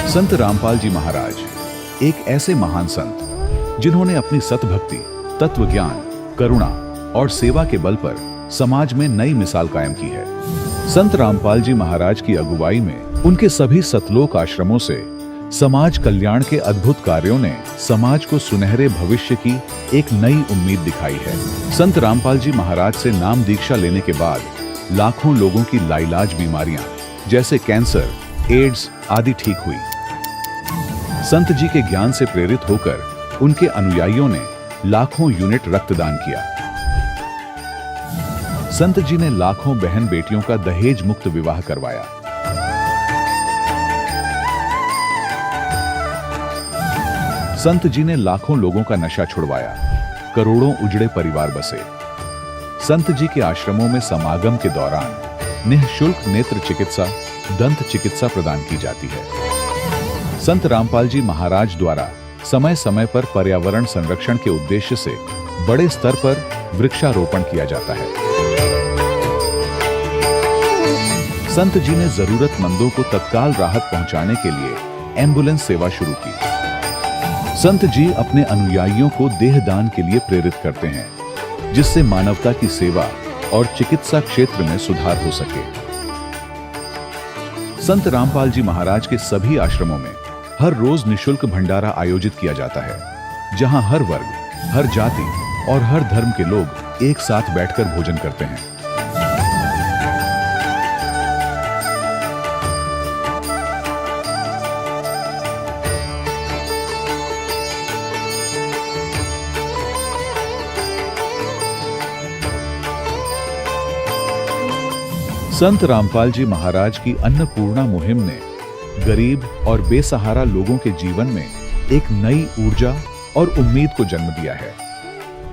संत रामपाल जी महाराज एक ऐसे महान संत जिन्होंने अपनी सतभक्ति, तत्व ज्ञान, करुणा और सेवा के बल पर समाज में नई मिसाल कायम की है। संत रामपाल जी महाराज की अगुवाई में उनके सभी सतलोक आश्रमों से समाज कल्याण के अद्भुत कार्यों ने समाज को सुनहरे भविष्य की एक नई उम्मीद दिखाई है। संत रामपाल जी महाराज से नाम दीक्षा लेने के बाद लाखों लोगों की लाइलाज बीमारियां जैसे कैंसर, एड्स आदि ठीक हुई। संत जी के ज्ञान से प्रेरित होकर उनके अनुयायियों ने लाखों यूनिट रक्तदान किया। संत जी ने लाखों बहन बेटियों का दहेज मुक्त विवाह करवाया। संत जी ने लाखों लोगों का नशा छुड़वाया, करोड़ों उजड़े परिवार बसे। संत जी के आश्रमों में समागम के दौरान निःशुल्क नेत्र चिकित्सा, दंत चिकित्सा प्रदान की जाती है। संत रामपाल जी महाराज द्वारा समय समय पर पर्यावरण संरक्षण के उद्देश्य से बड़े स्तर पर वृक्षारोपण किया जाता है। संत जी ने जरूरतमंदों को तत्काल राहत पहुंचाने के लिए एम्बुलेंस सेवा शुरू की। संत जी अपने अनुयायियों को देहदान के लिए प्रेरित करते हैं, जिससे मानवता की सेवा और चिकित्सा क्षेत्र में सुधार हो सके। संत रामपाल जी महाराज के सभी आश्रमों में हर रोज निःशुल्क भंडारा आयोजित किया जाता है, जहां हर वर्ग, हर जाति और हर धर्म के लोग एक साथ बैठकर भोजन करते हैं। संत रामपाल जी महाराज की अन्नपूर्णा मुहिम ने गरीब और बेसहारा लोगों के जीवन में एक नई ऊर्जा और उम्मीद को जन्म दिया है।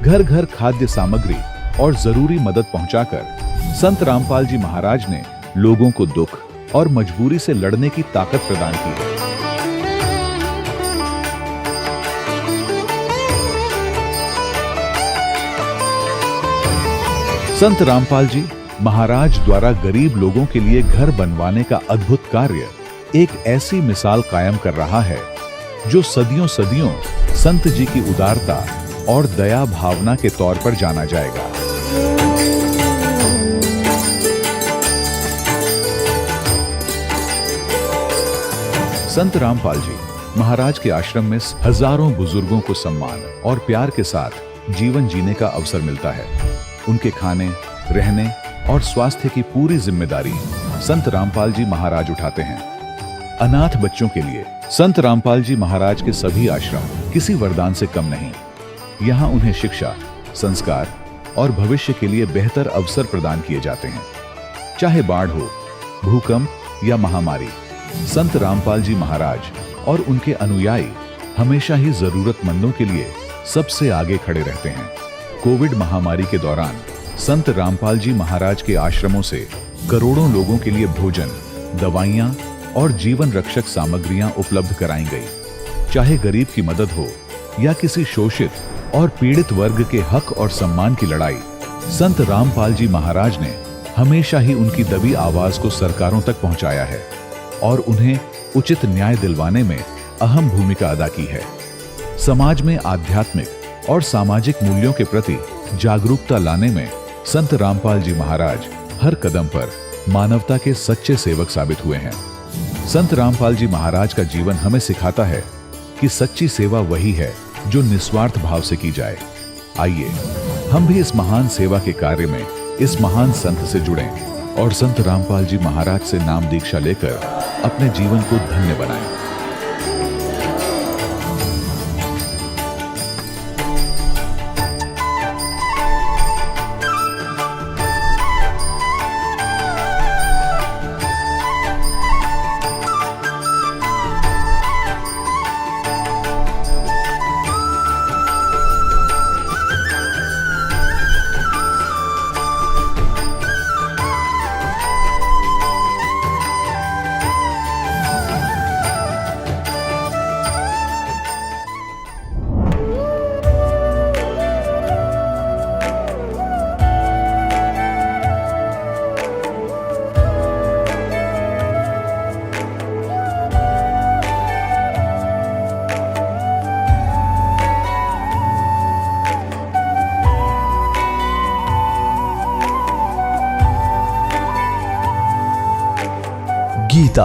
घर घर खाद्य सामग्री और जरूरी मदद पहुंचाकर संत रामपाल जी महाराज ने लोगों को दुख और मजबूरी से लड़ने की ताकत प्रदान की है। संत रामपाल जी महाराज द्वारा गरीब लोगों के लिए घर बनवाने का अद्भुत कार्य एक ऐसी मिसाल कायम कर रहा है जो सदियों सदियों संत जी की उदारता और दया भावना के तौर पर जाना जाएगा। संत रामपाल जी महाराज के आश्रम में हजारों बुजुर्गों को सम्मान और प्यार के साथ जीवन जीने का अवसर मिलता है। उनके खाने, रहने और स्वास्थ्य की पूरी जिम्मेदारी संत रामपाल जी महाराज उठाते हैं। अनाथ बच्चों के लिए संत रामपाल जी महाराज के सभी आश्रम किसी वरदान से कम नहीं। यहाँ उन्हें शिक्षा, संस्कार और भविष्य के लिए बेहतर अवसर प्रदान किए जाते हैं। चाहे बाढ़ हो, भूकंप या महामारी, संत रामपाल जी महाराज और उनके अनुयायी हमेशा ही जरूरतमंदों के लिए सबसे आगे खड़े रहते हैं। कोविड महामारी के दौरान संत रामपाल जी महाराज के आश्रमों से करोड़ों लोगों के लिए भोजन, दवाइयां और जीवन रक्षक सामग्रियां उपलब्ध कराई गई। चाहे गरीब की मदद हो या किसी शोषित और पीड़ित वर्ग के हक और सम्मान की लड़ाई, संत रामपाल जी महाराज ने हमेशा ही उनकी दबी आवाज को सरकारों तक पहुंचाया है और उन्हें उचित न्याय दिलवाने में अहम भूमिका अदा की है। समाज में आध्यात्मिक और सामाजिक मूल्यों के प्रति जागरूकता लाने में संत रामपाल जी महाराज हर कदम पर मानवता के सच्चे सेवक साबित हुए हैं। संत रामपाल जी महाराज का जीवन हमें सिखाता है कि सच्ची सेवा वही है जो निस्वार्थ भाव से की जाए। आइए हम भी इस महान सेवा के कार्य में इस महान संत से जुड़ें और संत रामपाल जी महाराज से नाम दीक्षा लेकर अपने जीवन को धन्य बनाएं। गीता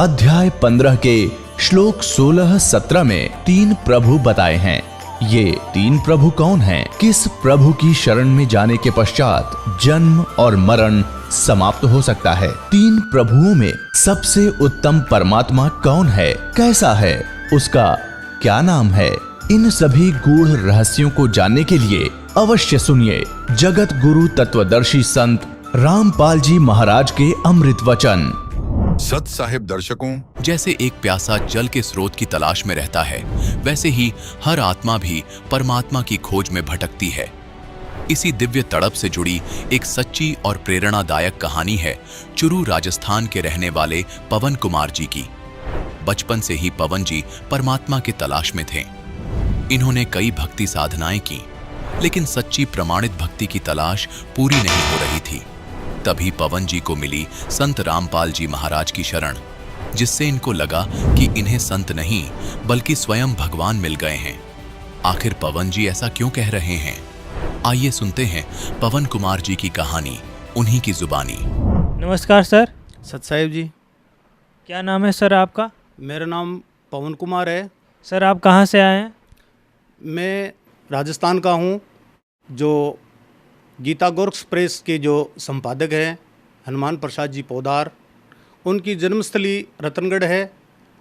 अध्याय 15 के श्लोक 16-17 में 3 प्रभु बताए हैं। ये 3 प्रभु कौन हैं? किस प्रभु की शरण में जाने के पश्चात जन्म और मरण समाप्त हो सकता है? 3 प्रभुओं में सबसे उत्तम परमात्मा कौन है? कैसा है? उसका क्या नाम है? इन सभी गूढ़ रहस्यों को जानने के लिए अवश्य सुनिए जगत गुरु तत्वदर्शी संत रामपाल जी महाराज के अमृत वचन। सत साहिब दर्शकों, जैसे एक प्यासा जल के स्रोत की तलाश में रहता है, वैसे ही हर आत्मा भी परमात्मा की खोज में भटकती है। इसी दिव्य तड़प से जुड़ी एक सच्ची और प्रेरणादायक कहानी है चुरू राजस्थान के रहने वाले पवन कुमार जी की। बचपन से ही पवन जी परमात्मा की तलाश में थे। इन्होंने कई भक्ति साधनाएं की, लेकिन सच्ची प्रमाणित भक्ति की तलाश पूरी नहीं हो रही थी। तभी पवन जी को मिली संत रामपाल जी महाराज की शरण, जिससे इनको लगा कि इन्हें संत नहीं बल्कि स्वयं भगवान मिल गए हैं। आखिर पवन जी ऐसा क्यों कह रहे हैं? आइए सुनते हैं पवन कुमार जी की कहानी उन्हीं की जुबानी। नमस्कार सर। सत साहिब जी। क्या नाम है सर आपका? मेरा नाम पवन कुमार है। सर आप कहाँ से आए हैं? मैं राजस्थान का हूँ। जो गीता गोरक्स प्रेस के जो संपादक हैं हनुमान प्रसाद जी पोदार, उनकी जन्मस्थली रतनगढ़ है,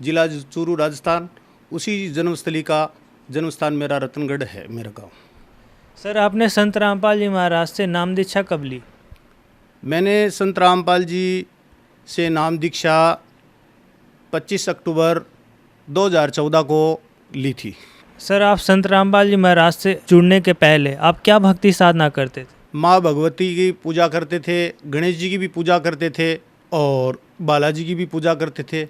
जिला चूरू राजस्थान। उसी जन्मस्थली का जन्मस्थान मेरा रतनगढ़ है, मेरा गाँव। सर आपने संत रामपाल जी महाराज से नाम दीक्षा कब ली? मैंने संत रामपाल जी से नाम दीक्षा 25 अक्टूबर 2014 को ली थी। सर आप संत रामपाल जी महाराज से जुड़ने के पहले आप क्या भक्ति साधना करते थे? माँ भगवती की पूजा करते थे, गणेश जी की भी पूजा करते थे और बालाजी की भी पूजा करते थे।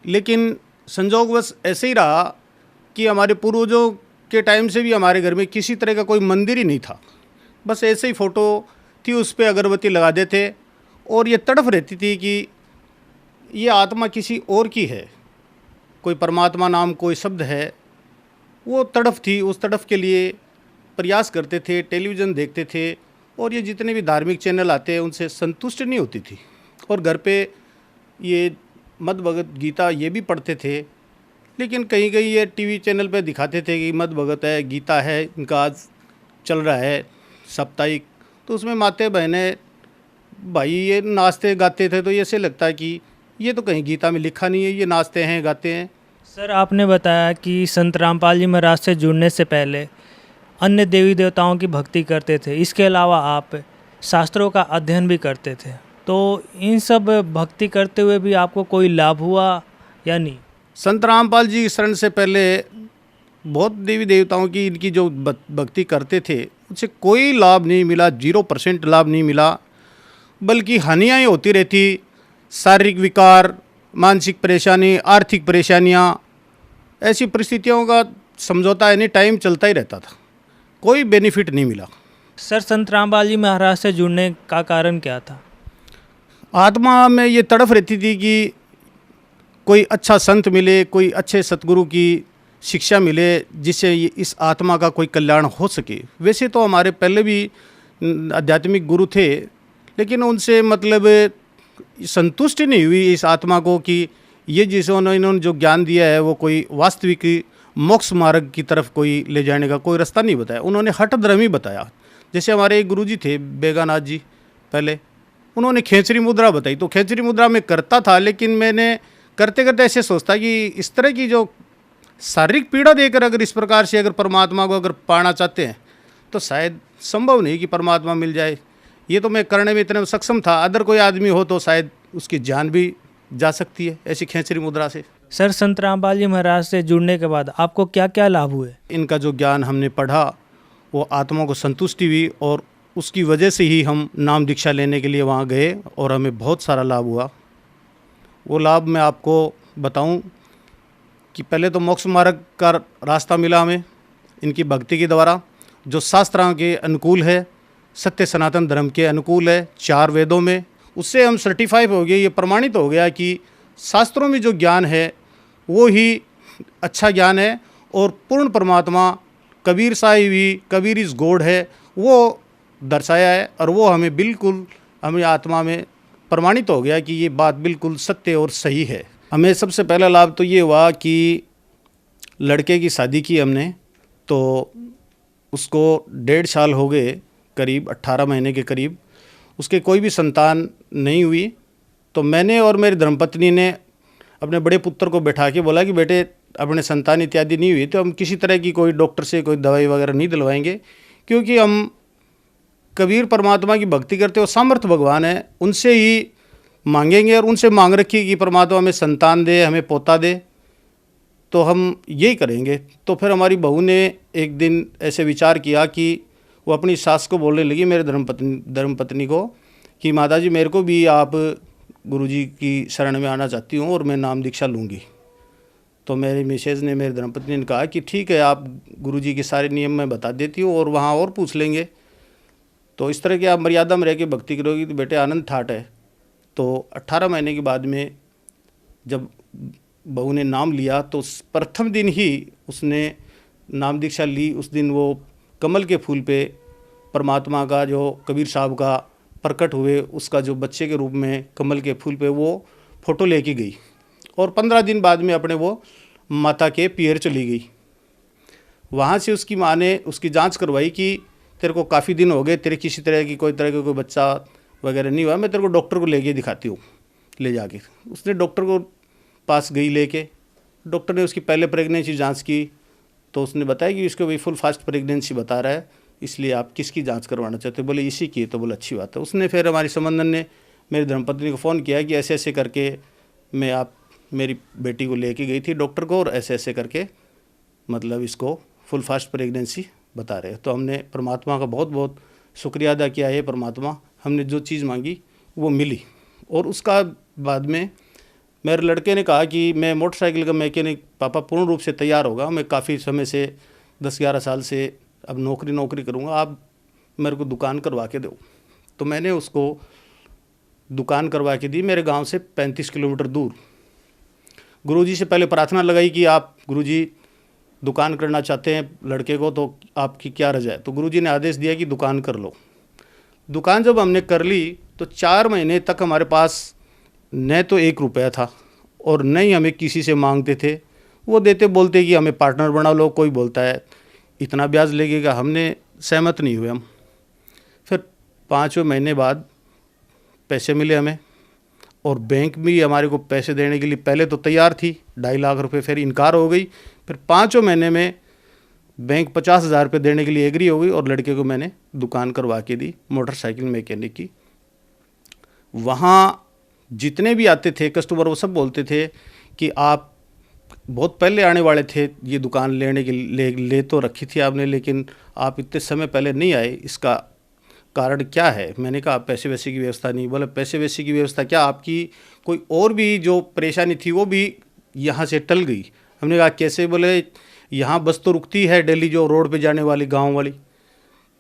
लेकिन संजोगवश ऐसे ही रहा कि हमारे पूर्वजों के टाइम से भी हमारे घर में किसी तरह का कोई मंदिर ही नहीं था। बस ऐसे ही फ़ोटो थी, उस पर अगरबत्ती लगा देते और ये तड़फ रहती थी कि ये आत्मा किसी और की है, कोई परमात्मा नाम कोई शब्द है। वो तड़फ थी, उस तड़फ के लिए प्रयास करते थे, टेलीविज़न देखते थे और ये जितने भी धार्मिक चैनल आते हैं उनसे संतुष्ट नहीं होती थी। और घर पे ये मद भगत गीता ये भी पढ़ते थे, लेकिन कहीं कहीं ये टीवी चैनल पे दिखाते थे कि मद भगत है, गीता है, इनका आज चल रहा है साप्ताहिक, तो उसमें माते बहनें भाई ये नाचते गाते थे। तो ये ऐसे लगता है कि ये तो कहीं गीता में लिखा नहीं है, ये नाचते हैं गाते हैं। सर आपने बताया कि संत रामपाल जी महाराज से जुड़ने से पहले अन्य देवी देवताओं की भक्ति करते थे। इसके अलावा आप शास्त्रों का अध्ययन भी करते थे, तो इन सब भक्ति करते हुए भी आपको कोई लाभ हुआ या नहीं? संत रामपाल जी की शरण से पहले बहुत देवी देवताओं की इनकी जो भक्ति करते थे उनसे कोई लाभ नहीं मिला, 0% लाभ नहीं मिला, बल्कि हानियाँ ही होती रहती। शारीरिक विकार, मानसिक परेशानी, आर्थिक परेशानियाँ, ऐसी परिस्थितियों का समझौता यानी टाइम चलता ही रहता था, कोई बेनिफिट नहीं मिला। सर संत रामपाल जी महाराज से जुड़ने का कारण क्या था? आत्मा में ये तड़फ रहती थी कि कोई अच्छा संत मिले, कोई अच्छे सतगुरु की शिक्षा मिले, जिससे इस आत्मा का कोई कल्याण हो सके। वैसे तो हमारे पहले भी आध्यात्मिक गुरु थे, लेकिन उनसे मतलब संतुष्टि नहीं हुई इस आत्मा को कि ये जिसे इन्होंने जो ज्ञान दिया है वो कोई वास्तविक मोक्ष मार्ग की तरफ कोई ले जाने का कोई रास्ता नहीं बताया। उन्होंने हठ धर्म ही बताया। जैसे हमारे एक गुरुजी थे बेगानाथ जी, पहले उन्होंने खेचरी मुद्रा बताई, तो खेचरी मुद्रा में करता था, लेकिन मैंने करते करते ऐसे सोचता कि इस तरह की जो शारीरिक पीड़ा देकर अगर इस प्रकार से अगर परमात्मा को अगर पाना चाहते हैं तो शायद संभव नहीं कि परमात्मा मिल जाए। ये तो मैं करने में इतना सक्षम था, अदर कोई आदमी हो तो शायद उसकी जान भी जा सकती है ऐसी खेचरी मुद्रा से। सर संत रामपाल जी महाराज से जुड़ने के बाद आपको क्या क्या लाभ हुए? इनका जो ज्ञान हमने पढ़ा वो आत्मा को संतुष्टि हुई और उसकी वजह से ही हम नाम दीक्षा लेने के लिए वहाँ गए और हमें बहुत सारा लाभ हुआ। वो लाभ मैं आपको बताऊं कि पहले तो मोक्ष मार्ग का रास्ता मिला हमें इनकी भक्ति के द्वारा, जो शास्त्रों के अनुकूल है, सत्य सनातन धर्म के अनुकूल है, 4 वेदों में। उससे हम सर्टिफाई हो गए, ये प्रमाणित हो गया कि शास्त्रों में जो ज्ञान है वो ही अच्छा ज्ञान है और पूर्ण परमात्मा कबीर साहिब भी, कबीर इज गॉड है, वो दर्शाया है और वो हमें बिल्कुल हमें आत्मा में प्रमाणित हो गया कि ये बात बिल्कुल सत्य और सही है। हमें सबसे पहला लाभ तो ये हुआ कि लड़के की शादी की हमने, तो उसको 1.5 साल हो गए, करीब 18 महीने के करीब, उसके कोई भी संतान नहीं हुई। तो मैंने और मेरी धर्मपत्नी ने अपने बड़े पुत्र को बैठा के बोला कि बेटे अपने संतान इत्यादि नहीं हुई तो हम किसी तरह की कोई डॉक्टर से कोई दवाई वगैरह नहीं दिलवाएंगे, क्योंकि हम कबीर परमात्मा की भक्ति करते हो, सामर्थ्य भगवान है, उनसे ही मांगेंगे और उनसे मांग रखी कि परमात्मा हमें संतान दे, हमें पोता दे, तो हम यही करेंगे। तो फिर हमारी बहू ने एक दिन ऐसे विचार किया कि वो अपनी सास को बोलने लगी, मेरे धर्मपत्नी को, कि माता जी मेरे को भी आप गुरुजी की शरण में आना चाहती हूँ और मैं नाम दीक्षा लूँगी। तो मेरी मिसेज ने, मेरी धर्मपत्नी ने कहा कि ठीक है, आप गुरुजी के सारे नियम मैं बता देती हूँ और वहाँ और पूछ लेंगे। तो इस तरह की आप मर्यादा में रह के भक्ति करोगी तो बेटे आनंद ठाट है। तो 18 महीने के बाद में जब बहू ने नाम लिया तो प्रथम दिन ही उसने नाम दीक्षा ली। उस दिन वो कमल के फूल पे परमात्मा का, जो कबीर साहब का प्रकट हुए, उसका जो बच्चे के रूप में कमल के फूल पे वो फ़ोटो लेके गई और 15 दिन बाद में अपने वो माता के पियर चली गई। वहाँ से उसकी माँ ने उसकी जांच करवाई कि तेरे को काफ़ी दिन हो गए, तेरे किसी तरह की कोई बच्चा वगैरह नहीं हुआ, मैं तेरे को डॉक्टर को लेके दिखाती हूँ, ले जाके। उसने डॉक्टर को पास गई लेके, डॉक्टर ने उसकी पहले प्रेगनेंसी जांच की तो उसने बताया कि इसको भाई फुल फास्ट प्रेगनेंसी बता रहा है, इसलिए आप किसकी जांच करवाना चाहते हो? बोले इसी की। तो बोले अच्छी बात है। उसने फिर हमारी संबंधन ने मेरी धर्मपत्नी को फ़ोन किया कि ऐसे ऐसे करके मेरी बेटी को लेके गई थी डॉक्टर को और ऐसे ऐसे करके मतलब इसको फुल फास्ट प्रेगनेंसी बता रहे हैं। तो हमने परमात्मा का बहुत बहुत शुक्रिया अदा किया है। परमात्मा, हमने जो चीज़ मांगी वो मिली। और उसका बाद में मेरे लड़के ने कहा कि मैं मोटरसाइकिल का मैकेनिक पापा पूर्ण रूप से तैयार होगा, मैं काफ़ी समय से 10-11 साल से अब नौकरी करूँगा, आप मेरे को दुकान करवा के दो। तो मैंने उसको दुकान करवा के दी, मेरे गांव से 35 किलोमीटर दूर। गुरुजी से पहले प्रार्थना लगाई कि आप गुरुजी दुकान करना चाहते हैं लड़के को, तो आपकी क्या रजा है? तो गुरुजी ने आदेश दिया कि दुकान कर लो। दुकान जब हमने कर ली तो 4 महीने तक हमारे पास न तो 1 रुपया था और न ही हमें किसी से मांगते थे। वो देते बोलते कि हमें पार्टनर बना लो, कोई बोलता है इतना ब्याज लगेगा, हमने सहमत नहीं हुए हम। फिर 5वें महीने बाद पैसे मिले हमें और बैंक भी हमारे को पैसे देने के लिए पहले तो तैयार थी, 2.5 लाख रुपए, फिर इनकार हो गई। फिर 5वें महीने में बैंक 50,000 रुपये देने के लिए एग्री हो गई और लड़के को मैंने दुकान करवा के दी मोटरसाइकिल मैकेनिक की। वहाँ जितने भी आते थे कस्टमर वो सब बोलते थे कि आप बहुत पहले आने वाले थे, ये दुकान लेने के ले तो रखी थी आपने, लेकिन आप इतने समय पहले नहीं आए, इसका कारण क्या है? मैंने कहा पैसे वैसे की व्यवस्था नहीं। बोले पैसे वैसे की व्यवस्था क्या, आपकी कोई और भी जो परेशानी थी वो भी यहाँ से टल गई। हमने कहा कैसे? बोले यहाँ बस तो रुकती है डेली जो रोड पे जाने वाली, गांव वाली।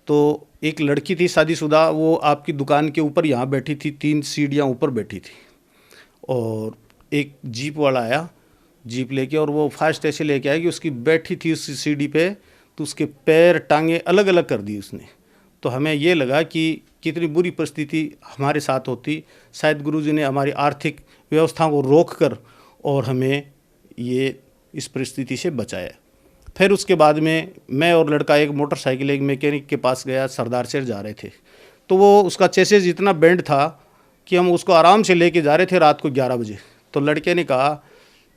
तो एक लड़की थी शादीशुदा, वो आपकी दुकान के ऊपर यहाँ बैठी थी, 3 सीढ़ियाँ ऊपर बैठी थी। और एक जीप वाला आया, जीप लेके, और वो फास्ट ऐसे लेके आया कि उसकी बैठी थी उस सीढ़ी पे, तो उसके पैर टांगे अलग अलग कर दी उसने। तो हमें ये लगा कि कितनी बुरी परिस्थिति हमारे साथ होती, शायद गुरुजी ने हमारी आर्थिक व्यवस्था को रोक कर और हमें ये इस परिस्थिति से बचाया। फिर उसके बाद में मैं और लड़का एक मोटरसाइकिल एक मैकेनिक के पास गया, सरदार शहर जा रहे थे। तो वो उसका चेसेस इतना बेंड था कि हम उसको आराम से लेके जा रहे थे रात को 11 बजे। तो लड़के ने कहा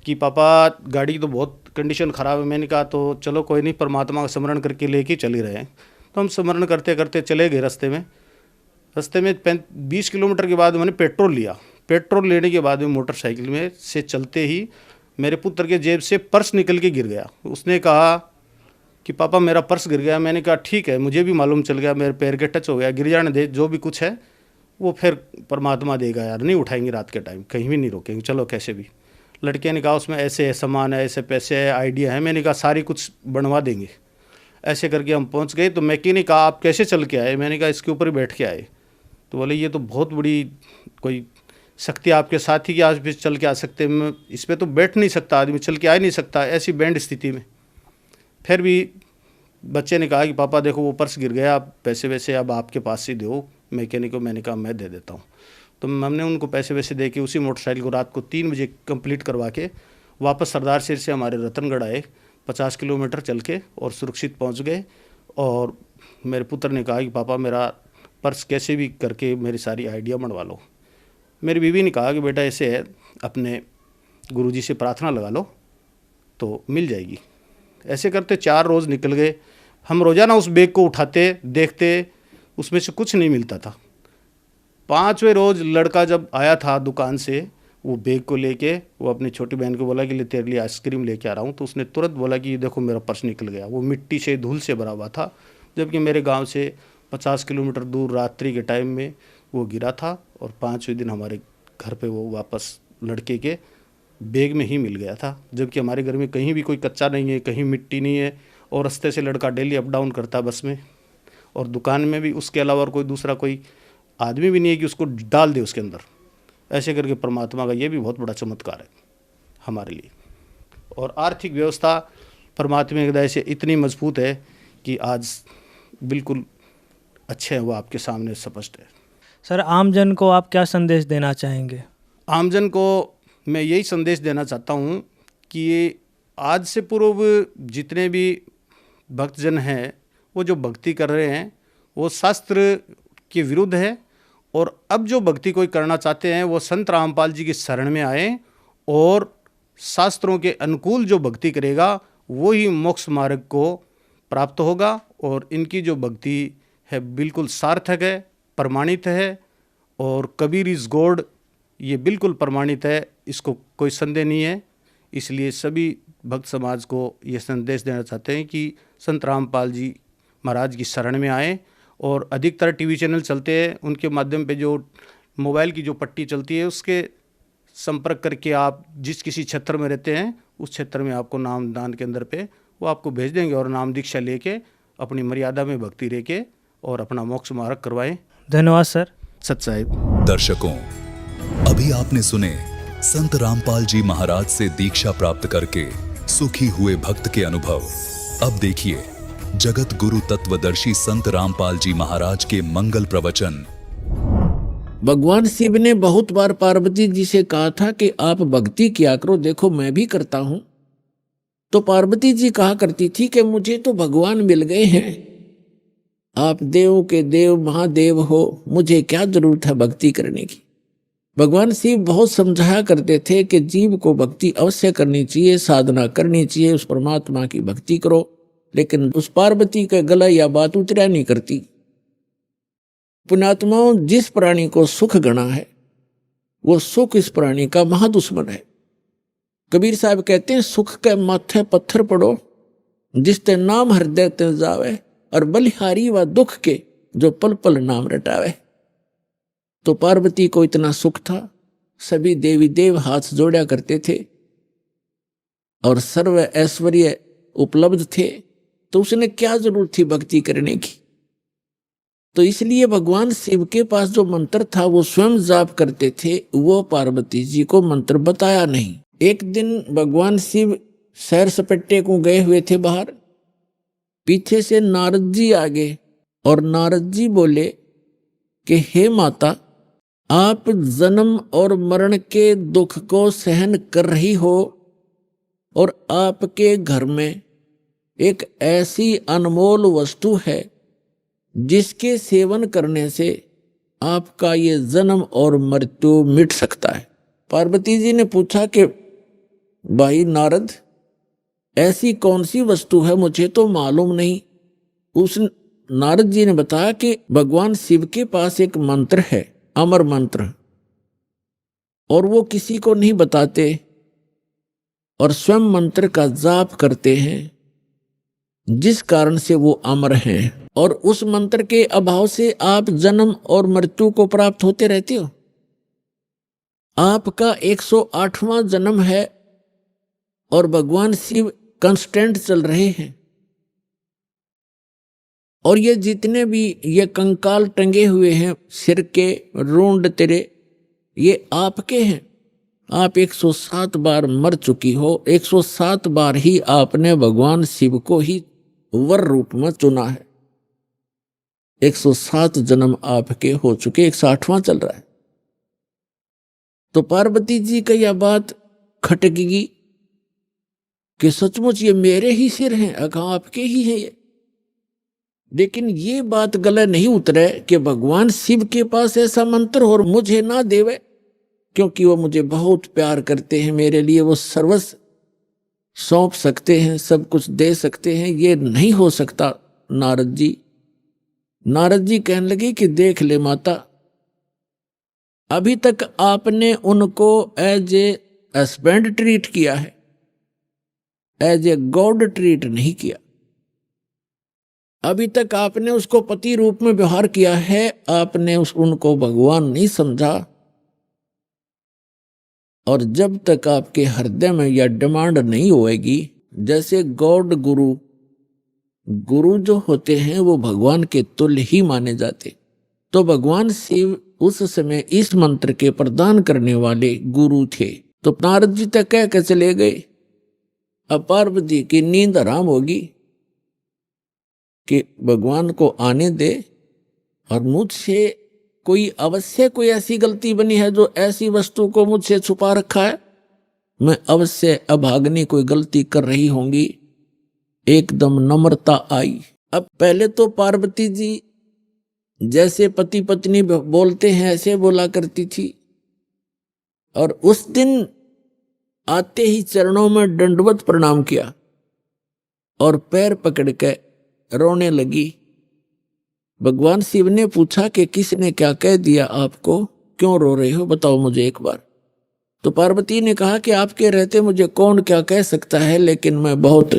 कि पापा गाड़ी की तो बहुत कंडीशन ख़राब है। मैंने कहा तो चलो कोई नहीं, परमात्मा का स्मरण करके लेके चले रहे हैं। तो हम स्मरण करते करते चले गए। रास्ते में 20 किलोमीटर के बाद मैंने पेट्रोल लिया। पेट्रोल लेने के बाद में मोटरसाइकिल में से चलते ही मेरे पुत्र के जेब से पर्स निकल के गिर गया। उसने कहा कि पापा मेरा पर्स गिर गया। मैंने कहा ठीक है, मुझे भी मालूम चल गया, मेरे पैर के टच हो गया, गिर जाने दे, जो भी कुछ है वो फिर परमात्मा देगा यार, नहीं उठाएंगे रात के टाइम, कहीं भी नहीं रोकेंगे, चलो कैसे भी। लड़के ने कहा उसमें ऐसे है सामान है, ऐसे पैसे है, आइडिया है। मैंने कहा सारी कुछ बनवा देंगे। ऐसे करके हम पहुंच गए। तो मैकेनिक कहा आप कैसे चल के आए? मैंने कहा इसके ऊपर ही बैठ के आए। तो बोले ये तो बहुत बड़ी कोई शक्ति आपके साथ ही कि आज भी चल के आ सकते, मैं इस पर तो बैठ नहीं सकता आदमी, चल के आ ही नहीं सकता ऐसी बैंड स्थिति में। फिर भी बच्चे ने कहा कि पापा देखो वो पर्स गिर गया, आप पैसे वैसे अब आपके पास ही दो मैकेनिक को। मैंने कहा मैं दे देता हूँ। तो हमने उनको पैसे वैसे दे के उसी मोटरसाइकिल को रात को 3 बजे कंप्लीट करवा के वापस सरदार शेर से हमारे रतनगढ़ आए, 50 किलोमीटर चल के, और सुरक्षित पहुंच गए। और मेरे पुत्र ने कहा कि पापा मेरा पर्स कैसे भी करके मेरी सारी आइडिया बनवा लो। मेरी बीवी ने कहा कि बेटा ऐसे है, अपने गुरुजी से प्रार्थना लगा लो तो मिल जाएगी। ऐसे करते 4 रोज़ निकल गए। हम रोज़ाना उस बैग को उठाते, देखते, उसमें से कुछ नहीं मिलता था। 5वें रोज़ लड़का जब आया था दुकान से वो बैग को लेके, वो अपनी छोटी बहन को बोला कि ले तेरे लिए आइसक्रीम लेके आ रहा हूँ, तो उसने तुरंत बोला कि ये देखो मेरा पर्स निकल गया। वो मिट्टी से, धूल से भरा हुआ था, जबकि मेरे गांव से 50 किलोमीटर दूर रात्रि के टाइम में वो गिरा था। और 5वें दिन हमारे घर पे वो वापस लड़के के बैग में ही मिल गया था, जबकि हमारे घर में कहीं भी कोई कच्चा नहीं है, कहीं मिट्टी नहीं है, और रास्ते से लड़का डेली अप डाउन करता बस में, और दुकान में भी उसके अलावा और कोई दूसरा कोई आदमी भी नहीं है कि उसको डाल दे उसके अंदर। ऐसे करके परमात्मा का ये भी बहुत बड़ा चमत्कार है हमारे लिए। और आर्थिक व्यवस्था परमात्मा की दया से इतनी मजबूत है कि आज बिल्कुल अच्छे हैं, वो आपके सामने स्पष्ट है। सर, आमजन को आप क्या संदेश देना चाहेंगे? आमजन को मैं यही संदेश देना चाहता हूँ कि ये आज से पूर्व जितने भी भक्तजन हैं वो जो भक्ति कर रहे हैं वो शास्त्र के विरुद्ध है, और अब जो भक्ति कोई करना चाहते हैं वो संत रामपाल जी की शरण में आए, और शास्त्रों के अनुकूल जो भक्ति करेगा वो ही मोक्ष मार्ग को प्राप्त होगा। और इनकी जो भक्ति है बिल्कुल सार्थक है, प्रमाणित है, और कबीर इज़ गॉड ये बिल्कुल प्रमाणित है, इसको कोई संदेह नहीं है। इसलिए सभी भक्त समाज को ये संदेश देना चाहते हैं कि संत रामपाल जी महाराज की शरण में आएँ, और अधिकतर टीवी चैनल चलते हैं, उनके माध्यम पे जो मोबाइल की जो पट्टी चलती है उसके संपर्क करके आप जिस किसी क्षेत्र में रहते हैं उस क्षेत्र में आपको नाम दान के अंदर पे वो आपको भेज देंगे, और नाम दीक्षा लेके अपनी मर्यादा में भक्ति रह के और अपना मोक्ष मार्ग करवाएं। धन्यवाद सर। सत साहिब। दर्शकों, अभी आपने सुने संत रामपाल जी महाराज से दीक्षा प्राप्त करके सुखी हुए भक्त के अनुभव। अब देखिए जगत गुरु तत्वदर्शी संत रामपाल जी महाराज के मंगल प्रवचन। भगवान शिव ने बहुत बार पार्वती जी से कहा था कि आप भक्ति किया करो, देखो मैं भी करता हूं। तो पार्वती जी कहा करती थी कि मुझे तो भगवान मिल गए हैं, आप देवों के देव महादेव हो, मुझे क्या जरूरत है भक्ति करने की। भगवान शिव बहुत समझाया करते थे कि जीव को भक्ति अवश्य करनी चाहिए, साधना करनी चाहिए, उस परमात्मा की भक्ति करो। लेकिन उस पार्वती का गला या बात उतरा नहीं करती। पुण्यात्माओं, जिस प्राणी को सुख गणा है वो सुख इस प्राणी का महादुश्मन है। कबीर साहब कहते हैं, सुख के माथे पत्थर पड़ो जिसते नाम हृदय ते जावे, और बलिहारी व दुख के जो पल पल नाम रटावे। तो पार्वती को इतना सुख था, सभी देवी देव हाथ जोड़ा करते थे और सर्व ऐश्वर्य उपलब्ध थे, तो उसने क्या जरूरत थी भक्ति करने की। तो इसलिए भगवान शिव के पास जो मंत्र था वो स्वयं जाप करते थे, वो पार्वती जी को मंत्र बताया नहीं। एक दिन भगवान शिव सैर सपट्टे को गए हुए थे बाहर, पीछे से नारद जी आ गए और नारद जी बोले कि हे माता, आप जन्म और मरण के दुख को सहन कर रही हो, और आपके घर में एक ऐसी अनमोल वस्तु है जिसके सेवन करने से आपका ये जन्म और मृत्यु मिट सकता है। पार्वती जी ने पूछा कि भाई नारद, ऐसी कौन सी वस्तु है, मुझे तो मालूम नहीं। उस नारद जी ने बताया कि भगवान शिव के पास एक मंत्र है, अमर मंत्र, और वो किसी को नहीं बताते और स्वयं मंत्र का जाप करते हैं, जिस कारण से वो अमर हैं। और उस मंत्र के अभाव से आप जन्म और मृत्यु को प्राप्त होते रहते हो। आपका 108वां जन्म है और भगवान शिव कांस्टेंट चल रहे हैं, और ये जितने भी ये कंकाल टंगे हुए हैं सिर के रूंड तेरे, ये आपके हैं। आप 107 बार मर चुकी हो, 107 बार ही आपने भगवान शिव को ही वर रूप में चुना है। 107 जन्म आपके हो चुके, 108वां चल रहा है। तो पार्वती जी का यह बात खटकेगी कि सचमुच ये मेरे ही सिर हैं, अगर आपके ही हैं ये। लेकिन ये बात गले नहीं उतरे कि भगवान शिव के पास ऐसा मंत्र और मुझे ना देवे, क्योंकि वो मुझे बहुत प्यार करते हैं, मेरे लिए वो सर्वस्व सौंप सकते हैं, सब कुछ दे सकते हैं। ये नहीं हो सकता नारद जी। नारद जी कहने लगे कि देख ले माता, अभी तक आपने उनको एज ए हस्बैंड ट्रीट किया है, एज ए गॉड ट्रीट नहीं किया। अभी तक आपने उसको पति रूप में व्यवहार किया है, आपने उनको भगवान नहीं समझा। और जब तक आपके हृदय में यह डिमांड नहीं होएगी, जैसे गॉड गुरु जो होते हैं वो भगवान के तुल्य ही माने जाते, तो भगवान शिव उस समय इस मंत्र के प्रदान करने वाले गुरु थे। तो नारद जी तक कह के चले गए। अब पार्वती की नींद हराम होगी कि भगवान को आने दे, और मुझसे कोई अवश्य कोई ऐसी गलती बनी है जो ऐसी वस्तु को मुझसे छुपा रखा है, मैं अवश्य अभाग्नि कोई गलती कर रही होंगी। एकदम नम्रता आई। अब पहले तो पार्वती जी जैसे पति पत्नी बोलते हैं ऐसे बोला करती थी, और उस दिन आते ही चरणों में दंडवत प्रणाम किया और पैर पकड़ के रोने लगी। भगवान शिव ने पूछा कि किसने क्या कह दिया आपको, क्यों रो रहे हो, बताओ मुझे एक बार। तो पार्वती ने कहा कि आपके रहते मुझे कौन क्या कह सकता है, लेकिन मैं बहुत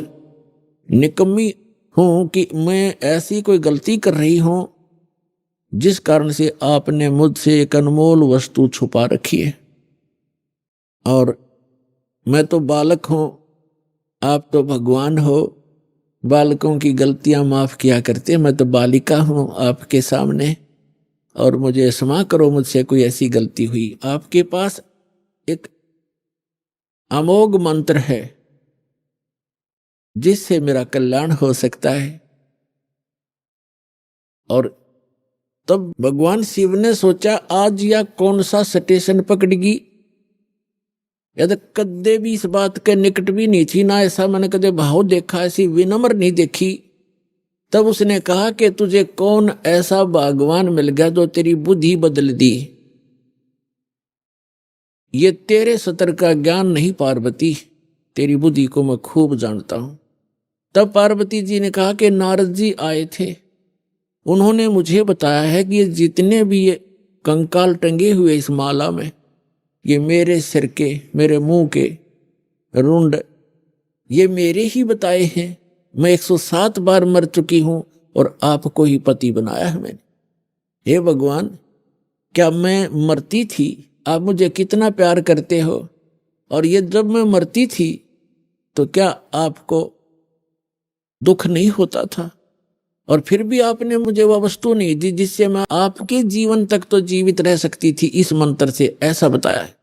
निकम्मी हूं कि मैं ऐसी कोई गलती कर रही हूं जिस कारण से आपने मुझसे एक अनमोल वस्तु छुपा रखी है। और मैं तो बालक हूं, आप तो भगवान हो, बालकों की गलतियां माफ किया करते, मैं तो बालिका हूं आपके सामने, और मुझे क्षमा करो, मुझसे कोई ऐसी गलती हुई। आपके पास एक अमोघ मंत्र है जिससे मेरा कल्याण हो सकता है। और तब भगवान शिव ने सोचा आज या कौन सा स्टेशन पकड़ेगी, या तो कदे भी इस बात के निकट भी नहीं थी, ना ऐसा मैंने कदे भाव देखा, ऐसी विनम्र नहीं देखी। तब उसने कहा कि तुझे कौन ऐसा भगवान मिल गया जो तेरी बुद्धि बदल दी। ये तेरे सतर का ज्ञान नहीं पार्वती, तेरी बुद्धि को मैं खूब जानता हूं। तब पार्वती जी ने कहा कि नारद जी आए थे, उन्होंने मुझे बताया है कि ये जितने भी ये कंकाल टंगे हुए इस माला में, ये मेरे सिर के, मेरे मुंह के रुंड, ये मेरे ही बताए हैं। मैं 107 बार मर चुकी हूं और आपको ही पति बनाया है मैंने। हे भगवान, क्या मैं मरती थी, आप मुझे कितना प्यार करते हो, और ये जब मैं मरती थी तो क्या आपको दुख नहीं होता था, और फिर भी आपने मुझे वह वस्तु नहीं दी जिससे मैं आपके जीवन तक तो जीवित रह सकती थी, इस मंत्र से ऐसा बताया है।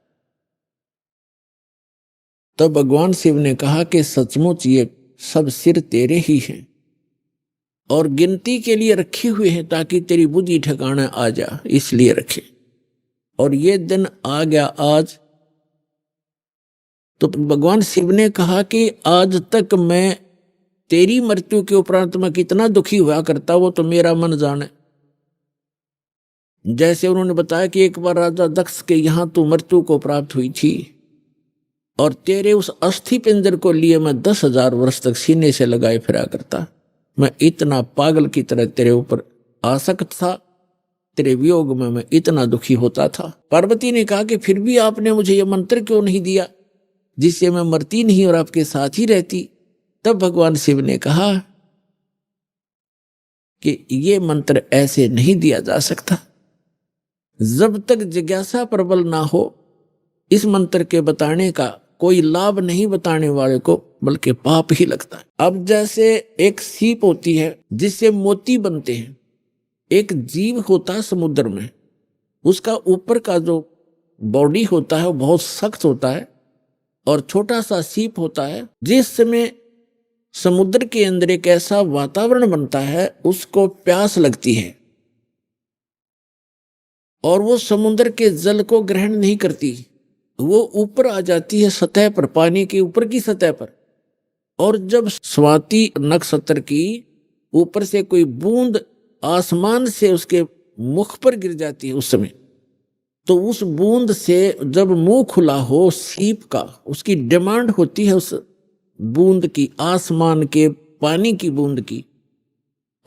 तब भगवान शिव ने कहा कि सचमुच ये सब सिर तेरे ही हैं और गिनती के लिए रखे हुए हैं ताकि तेरी बुद्धि ठिकाना आ जा, इसलिए रखे। और ये दिन आ गया आज। तो भगवान शिव ने कहा कि आज तक मैं तेरी मृत्यु के उपरांत मैं कितना दुखी हुआ करता, वो तो मेरा मन जाने। जैसे उन्होंने बताया कि एक बार राजा दक्ष के यहां तू मृत्यु को प्राप्त हुई थी, और तेरे उस अस्थि पिंजर को लिए मैं 10,000 वर्ष तक सीने से लगाए फिरा करता। मैं इतना पागल की तरह तेरे ऊपर आसक्त था, तेरे वियोग में मैं इतना दुखी होता था। पार्वती ने कहा कि फिर भी आपने मुझे यह मंत्र क्यों नहीं दिया जिससे मैं मरती नहीं और आपके साथ ही रहती। तब भगवान शिव ने कहा कि ये मंत्र ऐसे नहीं दिया जा सकता, जब तक जिज्ञासा प्रबल ना हो इस मंत्र के बताने का कोई लाभ नहीं बताने वाले को, बल्कि पाप ही लगता है। अब जैसे एक सीप होती है जिससे मोती बनते हैं, एक जीव होता है समुद्र में, उसका ऊपर का जो बॉडी होता है वो बहुत सख्त होता है, और छोटा सा सीप होता है। जिस समय समुद्र के अंदर एक ऐसा वातावरण बनता है, उसको प्यास लगती है और वो समुद्र के जल को ग्रहण नहीं करती, वो ऊपर आ जाती है सतह पर, पानी के ऊपर की सतह पर। और जब स्वाति नक्षत्र की ऊपर से कोई बूंद आसमान से उसके मुख पर गिर जाती है उस समय, तो उस बूंद से जब मुंह खुला हो सीप का, उसकी डिमांड होती है उस बूंद की, आसमान के पानी की बूंद की,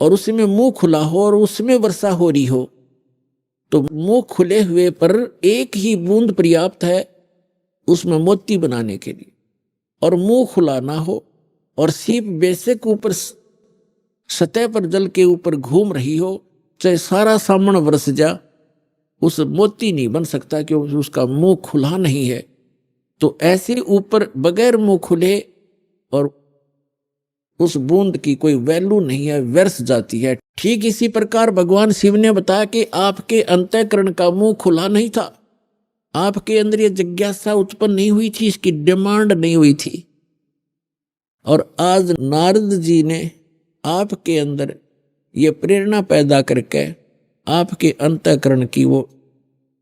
और उसमें मुंह खुला हो और उसमें वर्षा हो रही हो, तो मुंह खुले हुए पर एक ही बूंद पर्याप्त है उसमें मोती बनाने के लिए, और मुंह खुला ना हो और सीप बेशक ऊपर सतह पर जल के ऊपर घूम रही हो, चाहे सारा सामन बरस जा, उस मोती नहीं बन सकता क्योंकि उसका मुंह खुला नहीं है। तो ऐसे ऊपर बगैर मुंह खुले और उस बूंद की कोई वैल्यू नहीं है, व्यर्थ जाती है। ठीक इसी प्रकार भगवान शिव ने बताया कि आपके अंतःकरण का मुंह खुला नहीं था, आपके अंदर ये जिज्ञासा उत्पन्न नहीं हुई थी, इसकी डिमांड नहीं हुई थी। और आज नारद जी ने आपके अंदर ये प्रेरणा पैदा करके आपके अंतःकरण की वो